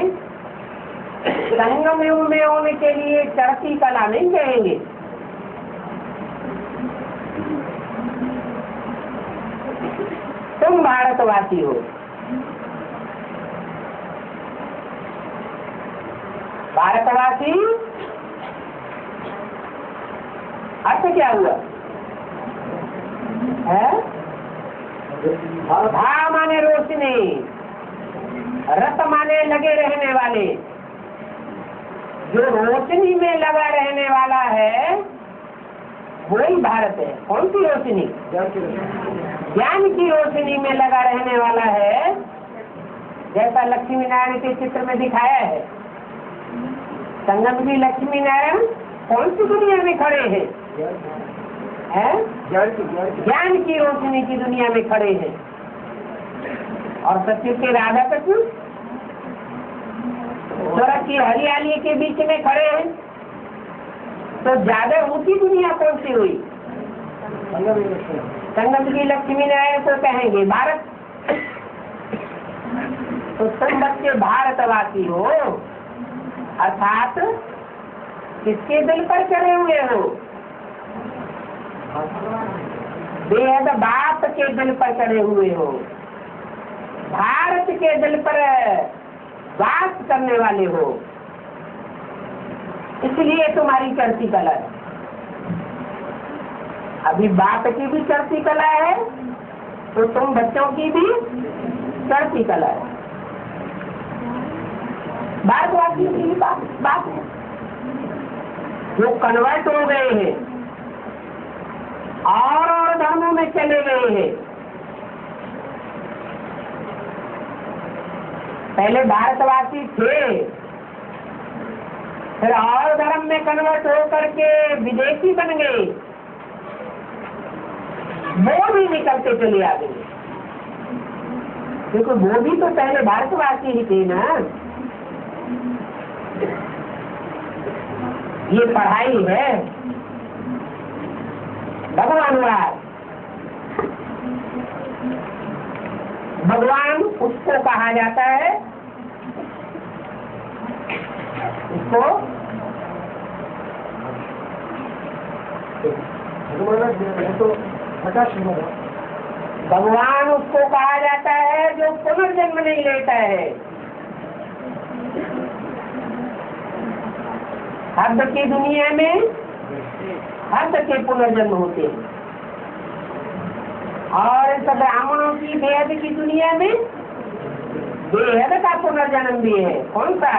संगम युग में होने के लिए चढ़ती कला नहीं कहेंगे। तुम भारतवासी हो। भारतवासी अर्थ क्या हुआ है? भा माने रोशनी, रत माने लगे रहने वाले। जो रोशनी में लगा रहने वाला है वही भारत है। कौन सी रोशनी? ज्ञान की रोशनी में लगा रहने वाला है, जैसा लक्ष्मी नारायण के चित्र में दिखाया है। संगम की लक्ष्मी नारायण कौन सी दुनिया में खड़े हैं? ज्ञान की रोशनी की दुनिया में खड़े हैं। और सत्य के राधा कृष्ण स्वर्ग की हरियाली के बीच में खड़े हैं। तो ज्यादा ऊंची दुनिया कौन सी हुई? संगम की लक्ष्मी नारायण को कहेंगे भारत। तो तुम बच्चे भारतवासी हो, अर्थात किसके दिल पर चढ़े हुए हो? बेहद बाप के दिल पर चढ़े हुए हो, भारत के दिल पर वास करने वाले हो। इसलिए तुम्हारी चढ़ती कला है। अभी बाप की भी चढ़ती कला है तो तुम बच्चों की भी चढ़ती कला है। भारतवासियों की बात है। जो कन्वर्ट हो गए हैं और धर्मों में चले गए हैं। पहले भारतवासी थे, फिर और धर्म में कन्वर्ट होकर के विदेशी बन गए, वो भी निकलते चले आ गए। क्योंकि वो भी तो पहले भारतवासी ही थे ना। ये पढ़ाई है भगवानवाद। भगवान उसको कहा जाता है, इसको भगवान उसको कहा जाता है जो पुनर्जन्म नहीं लेता है। हद की दुनिया में हद के पुनर्जन्म होते हैं और इस ब्राह्मणों की बेहद की दुनिया में बेहद का पुनर्जन्म भी है। कौन सा?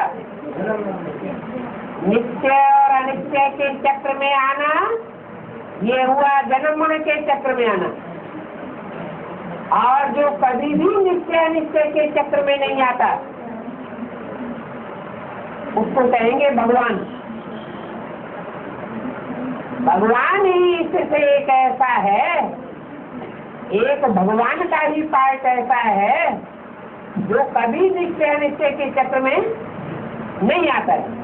नित्य और अनित्य के चक्र में आना, ये हुआ जन्म मरण के चक्र में आना। और जो कभी भी नित्य अनित्य के चक्र में नहीं आता उसको कहेंगे भगवान। भगवान ही इससे एक ऐसा है, एक भगवान का ही पार्ट ऐसा है जो कभी नित्य अनित्य के चक्र में नहीं आता है।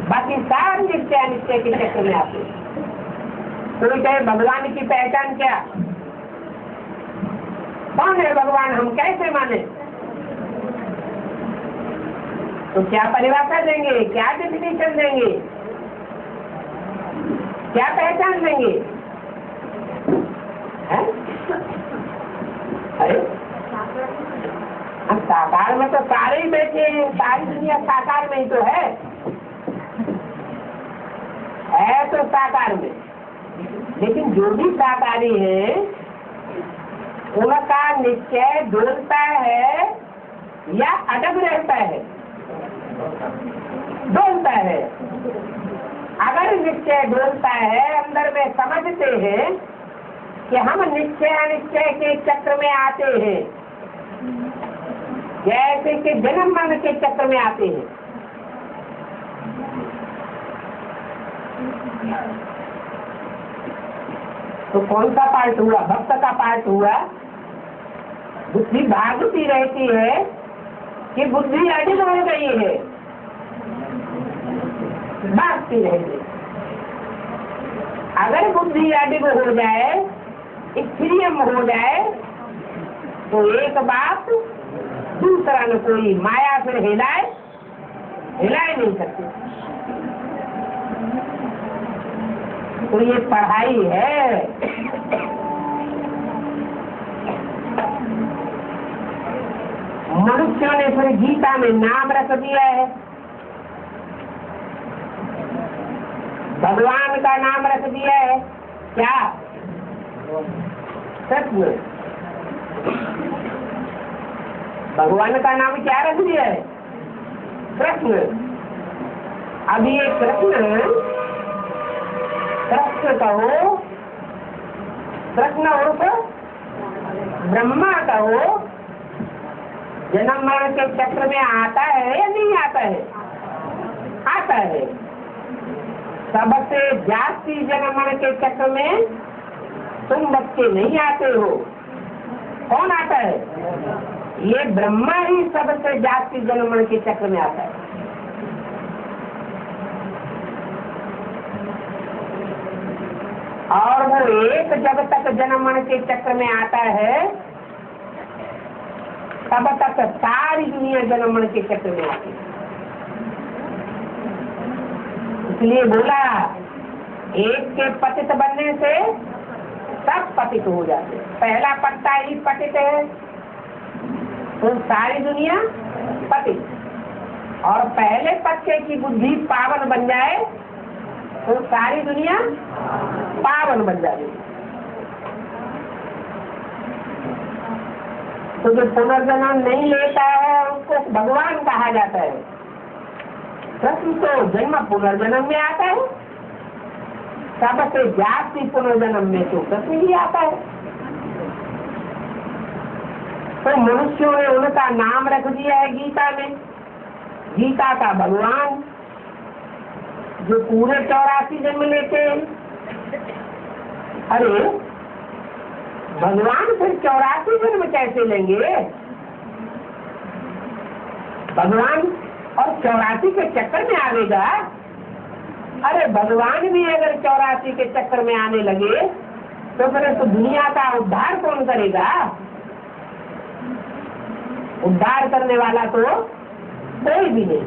बाकी सारे नित्य अनित्य के चक्र में आते। कोई कहे भगवान की पहचान क्या? कौन है भगवान? हम कैसे माने? तो क्या परिभाषा देंगे? क्या डेफिनेशन देंगे? क्या पहचान देंगे? अरे हम साकार में तो सारे ही बैठे हैं, सारी दुनिया साकार में ही तो है तो साकार में। लेकिन जो भी साकारी है उनका निश्चय डोलता है या अडग रहता है, डोलता है। अगर निश्चय डोलता है, अंदर में समझते हैं कि हम निश्चय अनिश्चय के चक्र में आते हैं, जैसे कि जन्म मरण के चक्र में आते हैं, तो कौन सा पार्ट हुआ? भक्त का पार्ट हुआ। बुद्धि भागती रहती है कि बुद्धि अडिग हो गई है, भागती रहती। अगर बुद्धि अडिग हो जाए, स्त्रियम हो जाए, तो एक बात दूसरा न कोई माया फिर हिलाए नहीं सकती। तो ये पढ़ाई है। मनुष्यों ने फिर गीता में नाम रख दिया है, भगवान का नाम रख दिया है। क्या? कृष्ण। भगवान का नाम क्या रख दिया है? कृष्ण। अब ये कृष्ण कहो, कृष्ण उर्फ ब्रह्मा कहो, जन्म मरण के चक्र में आता है या नहीं आता है? आता है। सबसे जास्ती जन्म मरण के चक्र में तुम बच्चे नहीं आते हो। कौन आता है? ये ब्रह्मा ही सबसे जास्ती जन्म मरण के चक्र में आता है। और वो एक जब तक जन्म मरण के चक्र में आता है, तब तक सारी दुनिया जन्म मरण के चक्र में आती है। इसलिए बोला, एक के पतित बनने से सब पतित हो जाते। पहला पत्ता ही पतित है तो सारी दुनिया पतित, और पहले पत्ते की बुद्धि पावन बन जाए तो सारी दुनिया पावन बन जाती। तो जो पुनर्जन्म नहीं लेता है उसको भगवान कहा जाता है। कृष्ण तो जन्म पुनर्जन्म में आता है, सबसे जास्ती पुनर्जन्म में तो कृष्ण ही आता है। तो मनुष्यों ने उनका नाम रख दिया है गीता में, गीता का भगवान, जो पूरे 84 जन्म लेते हैं। अरे भगवान फिर 84 जन्म कैसे लेंगे? भगवान और 84 के चक्कर में आवेगा? अरे भगवान भी अगर 84 के चक्कर में आने लगे तो फिर तो दुनिया का उद्धार कौन करेगा? उद्धार करने वाला तो कोई भी नहीं।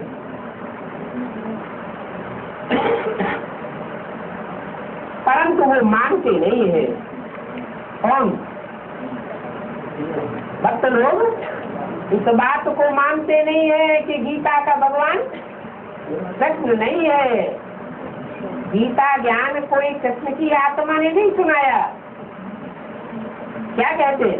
परंतु वो मानते नहीं है। कौन? भक्त लोग इस बात को मानते नहीं है कि गीता का भगवान कृष्ण नहीं है। गीता ज्ञान कोई कृष्ण की आत्मा ने नहीं सुनाया। क्या कहते हैं?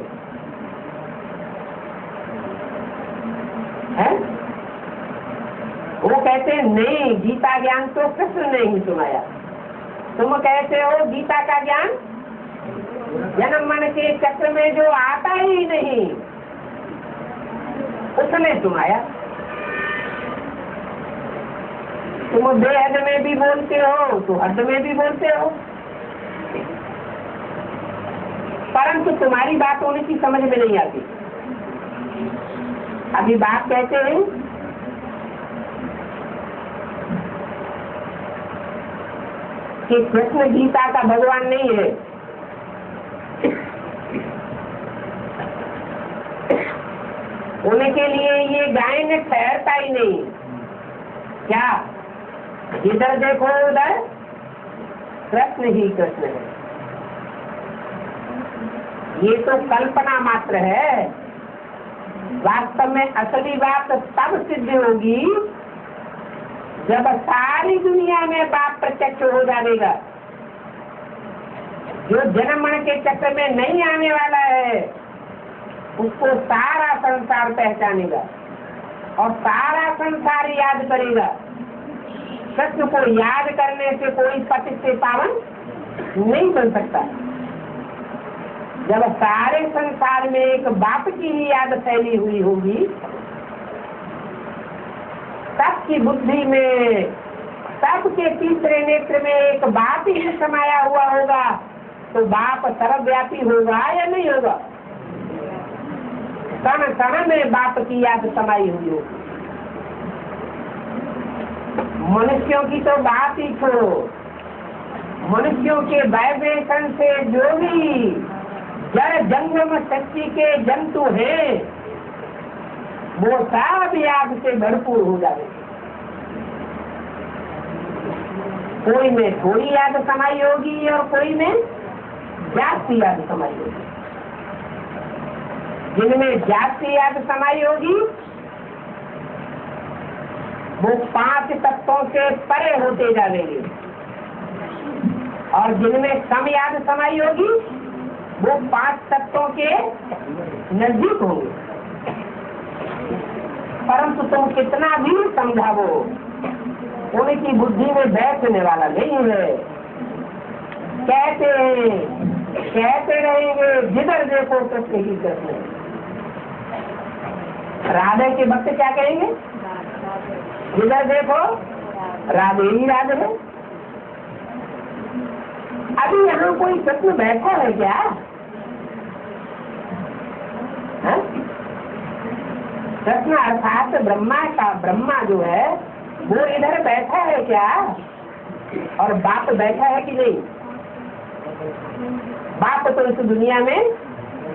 वो कहते हैं नहीं, गीता ज्ञान तो कृष्ण ने ही सुनाया। तुम कहते हो गीता का ज्ञान जन्म मरण के चक्र में जो आता ही नहीं उसने सुनाया। तुम बेहद में भी बोलते हो तो हद में भी बोलते हो, परंतु तुम्हारी बात होने की समझ में नहीं आती। अभी बात कहते हैं कि कृष्ण गीता का भगवान नहीं है। उनके लिए ये गायन ठहरता ही नहीं। क्या? जिधर देखो उधर कृष्ण ही कृष्ण है। ये तो कल्पना मात्र है। वास्तव में असली बात तब सिद्ध होगी जब सारी दुनिया में बाप प्रत्यक्ष हो जाएगा। जो जन्म मरण के चक्कर में नहीं आने वाला है उसको सारा संसार पहचानेगा। और सारा संसार याद करेगा। कृष्ण को याद करने से कोई पति से पावन नहीं बन सकता। जब सारे संसार में एक बाप की ही याद फैली हुई होगी, सबकी बुद्धि में, सबके तीसरे नेत्र में एक बाप ही समाया हुआ होगा, तो बाप सर्वव्यापी होगा या नहीं होगा? कण कण में बाप की याद समाई हुई होगी। मनुष्यों की तो बात ही छोड़ो, मनुष्यों के वाइब्रेशन से जो भी जड़ जंगम शक्ति के जंतु हैं, वो सब याद से भरपूर हो जाए। कोई में थोड़ी याद समाई होगी और कोई में जास्ती याद समाई होगी। जिनमें जास्ती याद समाई होगी वो 5 तत्वों से परे होते जाएंगे, और जिनमें कम याद समाई होगी वो 5 तत्वों के नजदीक होंगे। परंतु तुम कितना भी समझावो, उनकी बुद्धि में बैठने वाला नहीं है। कहते रहेंगे जिधर देखो कृष्ण ही कृष्ण। राधे के भक्त क्या कहेंगे? जिधर देखो राधे ही राधे है। अभी यहाँ कोई कृष्ण बैठा है क्या? कृष्ण अर्थात ब्रह्मा जो है वो इधर बैठा है क्या? और बाप बैठा है कि नहीं? बाप तो इस दुनिया में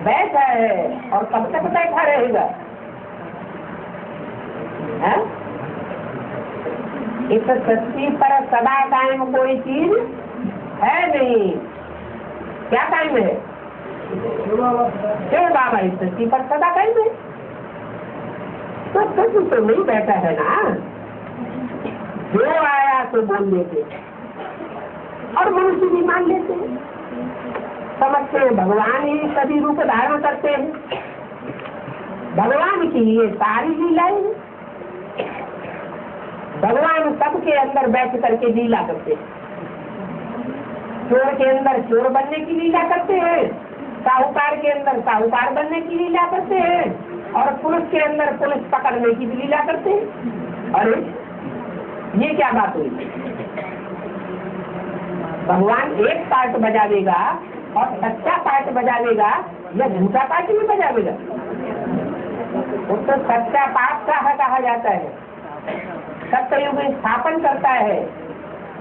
बैठा है, और कब तक बैठा रहेगा? है? इस सृष्टि पर सदा कायम कोई चीज है नहीं। क्या कायम है? क्यों बाबा इस सृष्टि पर सदा कायम है? तो कृष्ण तो नहीं बैठा है ना, जो आया तो बोल लेते और मनुष्य भी मान लेते हैं, समझते हैं भगवान ही सभी रूप धारण करते हैं। भगवान की ये सारी लीलाएं हैं। भगवान सबके अंदर बैठ करके लीला करते हैं। चोर के अंदर चोर बनने की लीला करते हैं, साहूकार के अंदर साहूकार बनने की लीला करते हैं, और पुलिस के अंदर पुलिस पकड़ने की भी लीला करते हैं। अरे ये क्या बात हुई? भगवान एक पार्ट बजा देगा और सच्चा पार्ट बजा देगा या झूठा पार्ट भी बजा देगा? उसको सच्चा पाठ कहा जाता है। सत्य युग स्थापन करता है,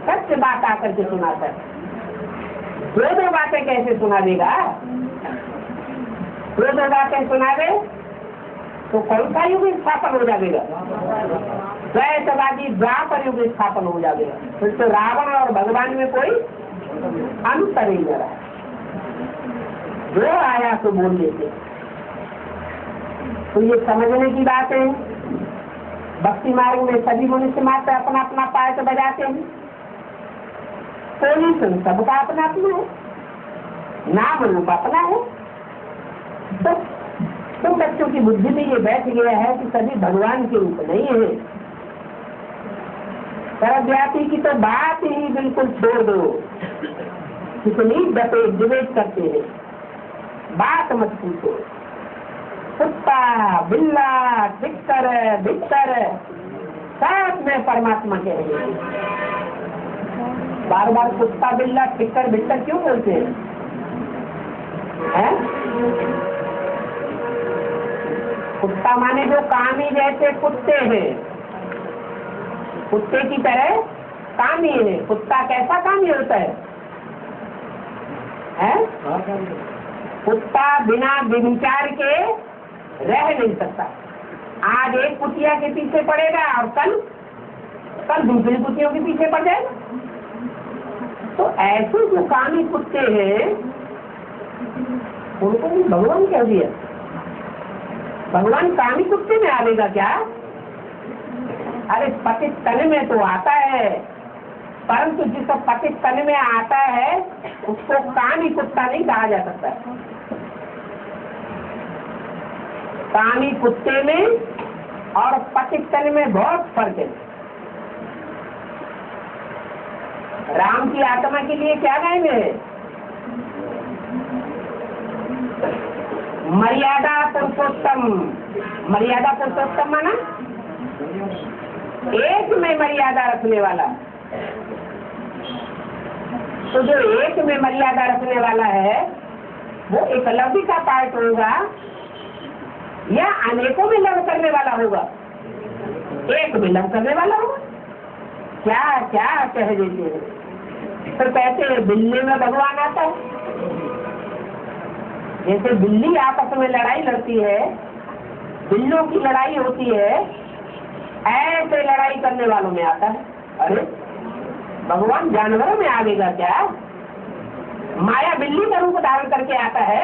सत्य बात आकर के सुनाता है। दो बातें कैसे सुना देगा? दो बातें सुना दे तो कौन सा युग स्थापन हो जाएगा? द्वैतवादी द्वापर युग स्थापन हो जाएगा। फिर तो रावण और भगवान में कोई अंतर नहीं रहा। जो आया तो बोल लेते। तो ये समझने की बात है। भक्ति मार्ग में सभी मनुष्य मात्र अपना अपना पार्ट बजाते हैं। पोजीशन सबका अपना अपना है, नाम रूप अपना है। तो बच्चों की बुद्धि में ये बैठ गया है कि सभी भगवान के रूप नहीं है। सर्वव्यापी की तो बात ही बिल्कुल छोड़ दो। कितनी डिबेट करते हैं, बात मत पूछो। कुत्ता बिल्ला टिक्कर भिक्कर सब में परमात्मा कहेंगे। बार बार कुत्ता बिल्ला टिक्कर भिक्कर क्यों बोलते हैं? कुत्ता माने जो कामी जैसे कुत्ते हैं, कुत्ते की तरह कामी है। कुत्ता कैसा कामी होता है? कुत्ता बिना विचार के रह नहीं सकता। आज एक कुतिया के पीछे पड़ेगा और कल दूसरी कुतियों के पीछे पड़ जाएगा। तो ऐसे जो कामी कुत्ते हैं उनको भी भगवान कह दिया। भगवान कामी कुत्ते में आवेगा क्या? अरे पतित तन में तो आता है, परंतु जिस पतित तन में आता है उसको कामी कुत्ता नहीं कहा जा सकता। कामी कुत्ते में और पतित तन में बहुत फर्क है। राम की आत्मा के लिए क्या गाएंगे? मर्यादा पुरुषोत्तम। मर्यादा पुरुषोत्तम माना एक में मर्यादा रखने वाला। तो जो एक में मर्यादा रखने वाला है वो एकलव्य का पार्ट होगा या अनेकों में लव करने वाला होगा? एक में लव करने वाला होगा। क्या क्या कह देते हैं। तो कहते हैं बिल्ली में भगवान आता है। जैसे बिल्ली आपस में लड़ाई लड़ती है, बिल्लियों की लड़ाई होती है, ऐसे लड़ाई करने वालों में आता है। अरे भगवान जानवरों में आवेगा क्या? माया बिल्ली का रूप धारण करके आता है।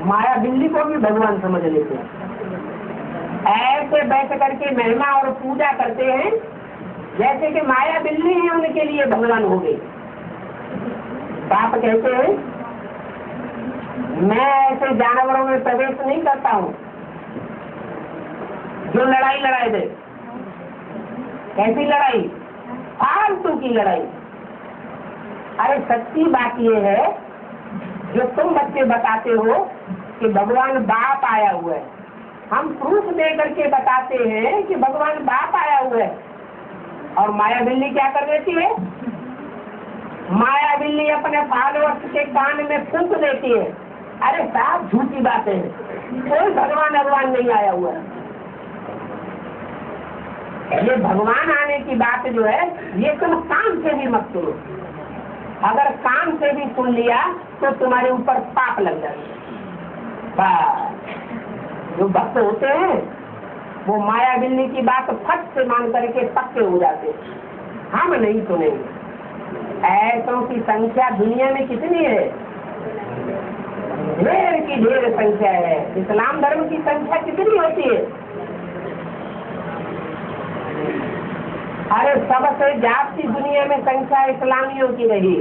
माया बिल्ली को भी भगवान समझ लेते हैं। ऐसे बैठ करके महिमा और पूजा करते हैं जैसे कि माया बिल्ली है उनके लिए भगवान हो गए। बाप कहते हैं मैं ऐसे जानवरों में प्रवेश नहीं करता हूँ जो लड़ाई लड़ाई दे। कैसी लड़ाई? फालतू की लड़ाई। अरे सच्ची बात ये है जो तुम बच्चे बताते हो कि भगवान बाप आया हुआ है। हम प्रूफ दे करके बताते हैं कि भगवान बाप आया हुआ है और माया बिल्ली क्या कर देती है? माया बिल्ली अपने फॉलोअर्स के कान में फूंक देती है। अरे साहब झूठी बात है, कोई भगवान नहीं आया हुआ है। ये भगवान आने की बात जो है ये तुम कान से भी मत सुनो। अगर कान से भी सुन लिया तो तुम्हारे ऊपर पाप लग जाएगा। जो भक्त होते हैं वो माया बिल्ली की बात फट से मान करके पक्के हो जाते। हम नहीं सुनेंगे। ऐसों की संख्या दुनिया में कितनी है? ढेर की ढेर संख्या है। इस्लाम धर्म की संख्या कितनी होती है? अरे सबसे ज्यादा दुनिया में संख्या इस्लामियों की रही।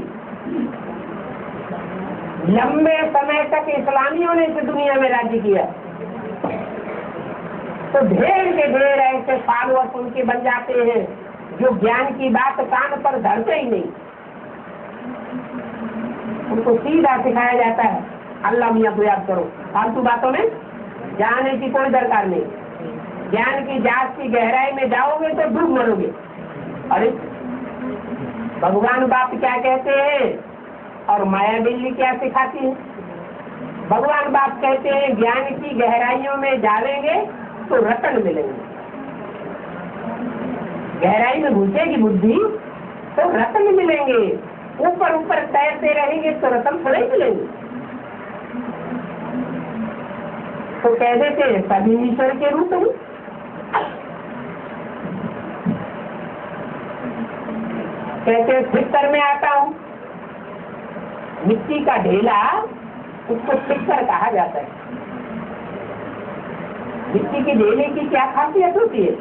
लंबे समय तक इस्लामियों ने इस दुनिया में राज्य किया। तो ढेर के ढेर ऐसे फॉलोअर्स उनके बन जाते हैं जो ज्ञान की बात कान पर धरते ही नहीं। उनको सीधा सिखाया जाता है अल्लाह मियां को याद करो। फालतू बातों में जाने की कोई दरकार नहीं। ज्ञान की जांच की गहराई में जाओगे तो डूब मरोगे। अरे भगवान बाप क्या कहते हैं और माया बिल्ली क्या सिखाती है? भगवान बाप कहते हैं ज्ञान की गहराइयों में जाएंगे तो रतन मिलेंगे। गहराई में घुसेगी बुद्धि तो रतन मिलेंगे। ऊपर ऊपर तैरते रहेंगे तो रतन थोड़े मिलेंगे। तो कह देते हैं सभी ईश्वर के रूप में। कहते हैं फिक्कर में आता हूँ। मिट्टी का ढेला उसको फिक्कर कहा जाता है। मिट्टी के ढेले की क्या खासियत होती है?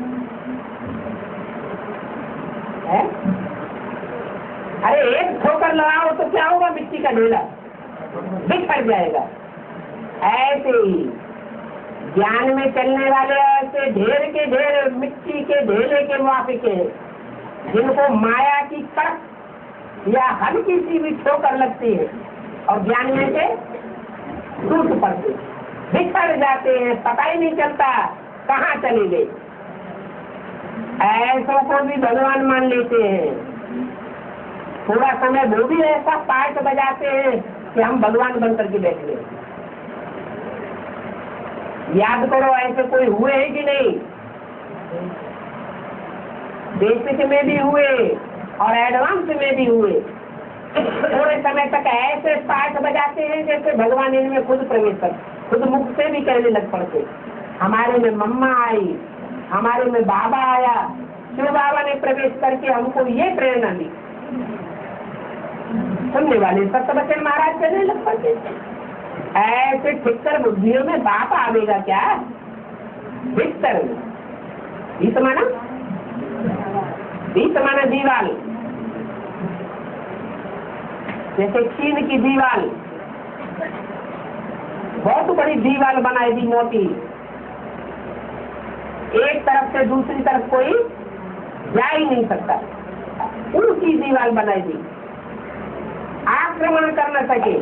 अरे एक ठोकर लगाओ तो क्या होगा? मिट्टी का ढेला बिखर जाएगा। ऐसे ही ज्ञान में चलने वाले ऐसे ढेर के ढेर मिट्टी के ढेले के मुआफिक है जिनको माया की कड़क या हल्की सी भी ठोकर लगती है और ज्ञान में से टूट पड़ते, बिखर जाते हैं, पता ही नहीं चलता कहाँ चले गए। ऐसों को भी भगवान मान लेते हैं। थोड़ा समय वो भी ऐसा पार्ट बजाते हैं कि हम भगवान बन करके बैठ गए। याद करो ऐसे कोई हुए हैं कि नहीं? बेसिक में भी हुए और एडवांस में भी हुए। थोड़े समय तक ऐसे पाठ बजाते हैं जैसे भगवान इनमें खुद प्रवेश कर, खुद मुख से भी कहने लग पड़ते। हमारे में मम्मा आई, हमारे में बाबा आया। शिव बाबा ने प्रवेश करके हमको ये प्रेरणा दी। सुनने वाले सत्यवचन महाराज कहने लग पड़ते। ऐसे ठिक्कर बुद्धियों में बाप आवेगा क्या? ठिक्कर बीत माना दीवाल, जैसे चीन की दीवाल, बहुत बड़ी दीवाल बनाई दी मोटी, एक तरफ से दूसरी तरफ कोई जा ही नहीं सकता। ऊंची दीवार बनाई दी, आक्रमण कर न सके।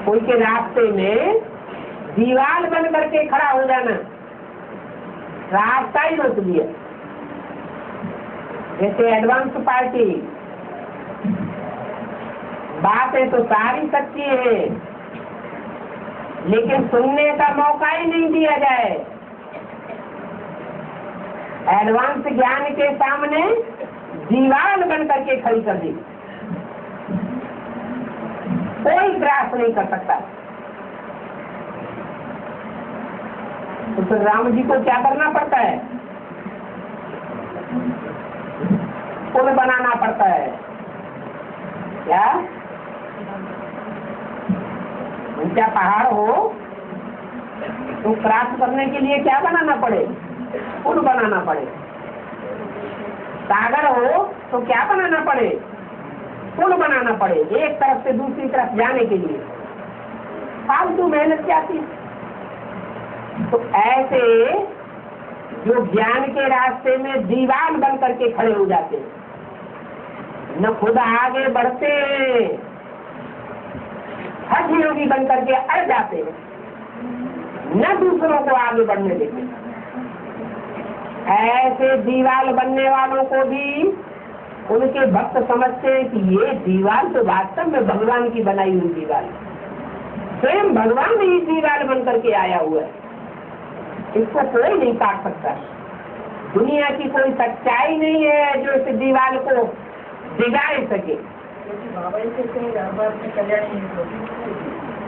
कोई के रास्ते में दीवार बन करके खड़ा हो जाना, रास्ता ही रोक दिया। जैसे एडवांस पार्टी, बातें तो सारी सच्ची है, लेकिन सुनने का मौका ही नहीं दिया जाए। एडवांस ज्ञान के सामने दीवार बन करके खड़ी कर दी, कोई ग्रास नहीं कर सकता। तो राम जी को क्या करना पड़ता है? पुल बनाना पड़ता है। क्या ऊंचा पहाड़ हो तो क्रॉस करने के लिए क्या बनाना पड़े? पुल बनाना पड़े। सागर हो तो क्या बनाना पड़े? पुल बनाना पड़े, एक तरफ से दूसरी तरफ जाने के लिए। फालतू मेहनत क्या थी? तो ऐसे जो ज्ञान के रास्ते में दीवार बन करके खड़े हो जाते हैं, न खुद आगे बढ़ते, हठ योगी बन करके अड़ जाते हैं, न दूसरों को आगे बढ़ने देते। ऐसे दीवार बनने वालों को भी उनके भक्त समझते हैं कि ये दीवार तो वास्तव में भगवान की बनाई हुई दीवार है, स्वयं भगवान ही दीवार बन करके आया हुआ है, इसको कोई नहीं काट सकता। दुनिया की कोई सच्चाई नहीं है जो इस दीवार को बिगाड़ सके।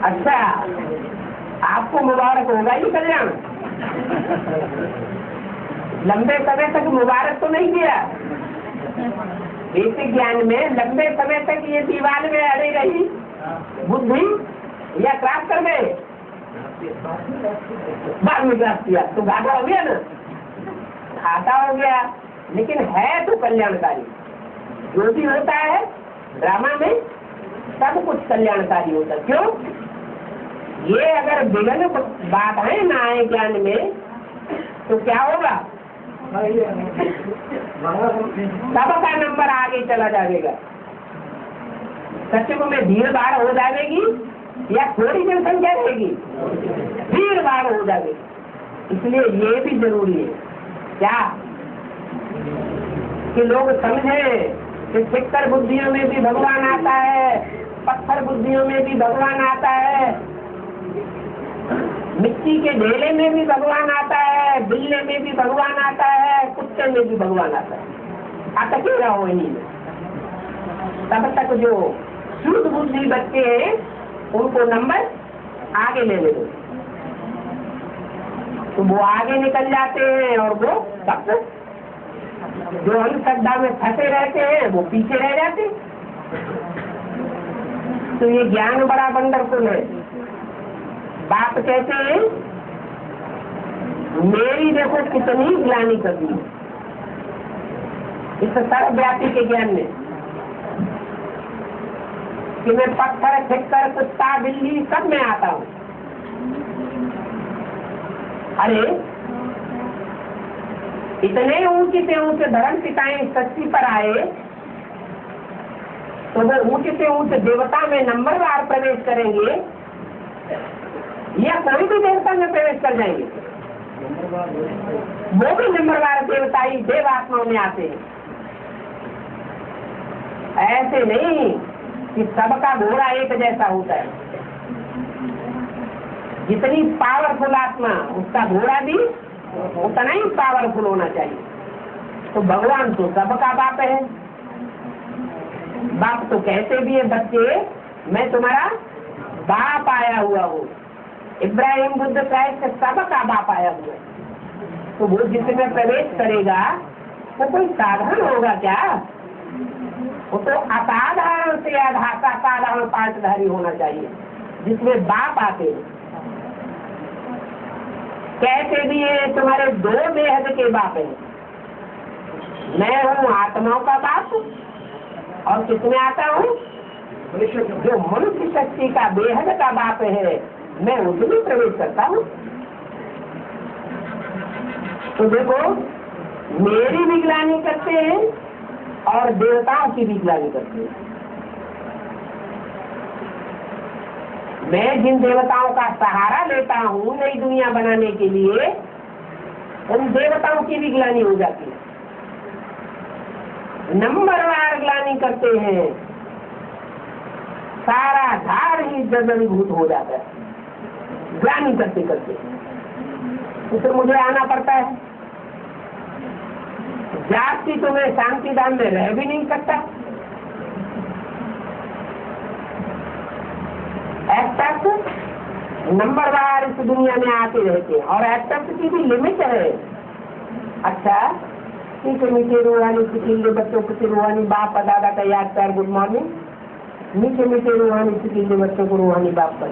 अच्छा, आपको मुबारक होगा ही कल्याण। लंबे समय तक मुबारक तो नहीं दिया। बेसिक ज्ञान में लंबे समय तक ये दीवार में अड़े रही बुद्धि, या क्रॉस कर गए? बाद में क्रॉस किया तो घाटा हो गया ना, घाटा हो गया। लेकिन है तो कल्याणकारी। जो भी होता है ड्रामा में सब कुछ कल्याणकारी होता है। क्यों? ये अगर विघ्न बाधाएं ना आए ज्ञान में तो क्या होगा? सबका नंबर आगे चला जाएगा। सचिव में भीड़ भाड़ हो जाएगी या थोड़ी जनसंख्या रहेगी? भीड़ भाड़ हो जाएगी। इसलिए ये भी जरूरी है क्या कि लोग समझे कि सिक्कर बुद्धियों में भी भगवान आता है, पत्थर बुद्धियों में भी भगवान आता है, मिट्टी के ढेले में भी भगवान आता है, बिल्ले में भी भगवान आता है, कुत्ते में भी भगवान आता है। अटकेगा हो नहीं। तब तक जो शुद्ध बुद्धि बच्चे हैं उनको नंबर आगे ले दो, तो वो आगे निकल जाते हैं, और वो तब जो अंधश्रद्धा में फंसे रहते हैं वो पीछे रह जाते। तो ये ज्ञान बड़ा वंडरफुल है। बाप कहते हैं मेरी देखो कितनी ग्लानि कर दी इस सर्वव्यापी के ज्ञान में कि मैं पत्थर, ठिक्कर, कुत्ता, बिल्ली सब में आता हूँ। अरे इतने ऊंचे से ऊंचे धर्म पिताएं सृष्टि पर आए तो वो ऊंचे से ऊंचे देवता में नंबरवार प्रवेश करेंगे या कोई भी देवता में प्रवेश कर जाएंगे? वो भी नंबरवार देवता ही देव आत्माओं में आते हैं। ऐसे नहीं कि सबका घोड़ा एक जैसा होता है। जितनी पावरफुल आत्मा उसका घोड़ा भी उतना ही पावरफुल होना चाहिए। तो भगवान तो सबका बाप है। बाप तो कहते भी है बच्चे मैं तुम्हारा बाप आया हुआ हूँ। इब्राहिम, बुद्ध, क्राइस्ट सबका बाप आया हुआ है। तो वो जिसमें प्रवेश करेगा वो कोई साधारण होगा क्या? वो तो असाधारण से असाधारण पाठधारी होना चाहिए जिसमें बाप आते हैं। कहते भी है तुम्हारे दो बेहद के बाप हैं। मैं हूँ आत्माओं का बाप और किसमें आता हूँ? जो मनुष्य शक्ति का बेहद का बाप है मैं उसमें प्रवेश करता हूँ। तो देखो, मेरी भी ग्लानि करते हैं और देवताओं की भी ग्लानि करते हैं। मैं जिन देवताओं का सहारा लेता हूँ नई दुनिया बनाने के लिए, उन देवताओं की भी ग्लानि हो जाती है, नंबरवार ग्लानि करते हैं, सारा धार ही जर्जरीभूत हो जाता है ग्लानि करते करते। तो फिर मुझे आना पड़ता है। जाति तो मैं शांति धाम में रह भी नहीं सकता। एक्टर्स नंबरवार इस दुनिया में आते रहते हैं और एक्टर्स की भी लिमिट है। अच्छा, मीठे मीठे रूहानी सिकीले बच्चों को रूहानी बाप और दादा का याद कर गुड मॉर्निंग। मीठे मीठे रूहानी सिकीले बच्चों को रूहानी बाप का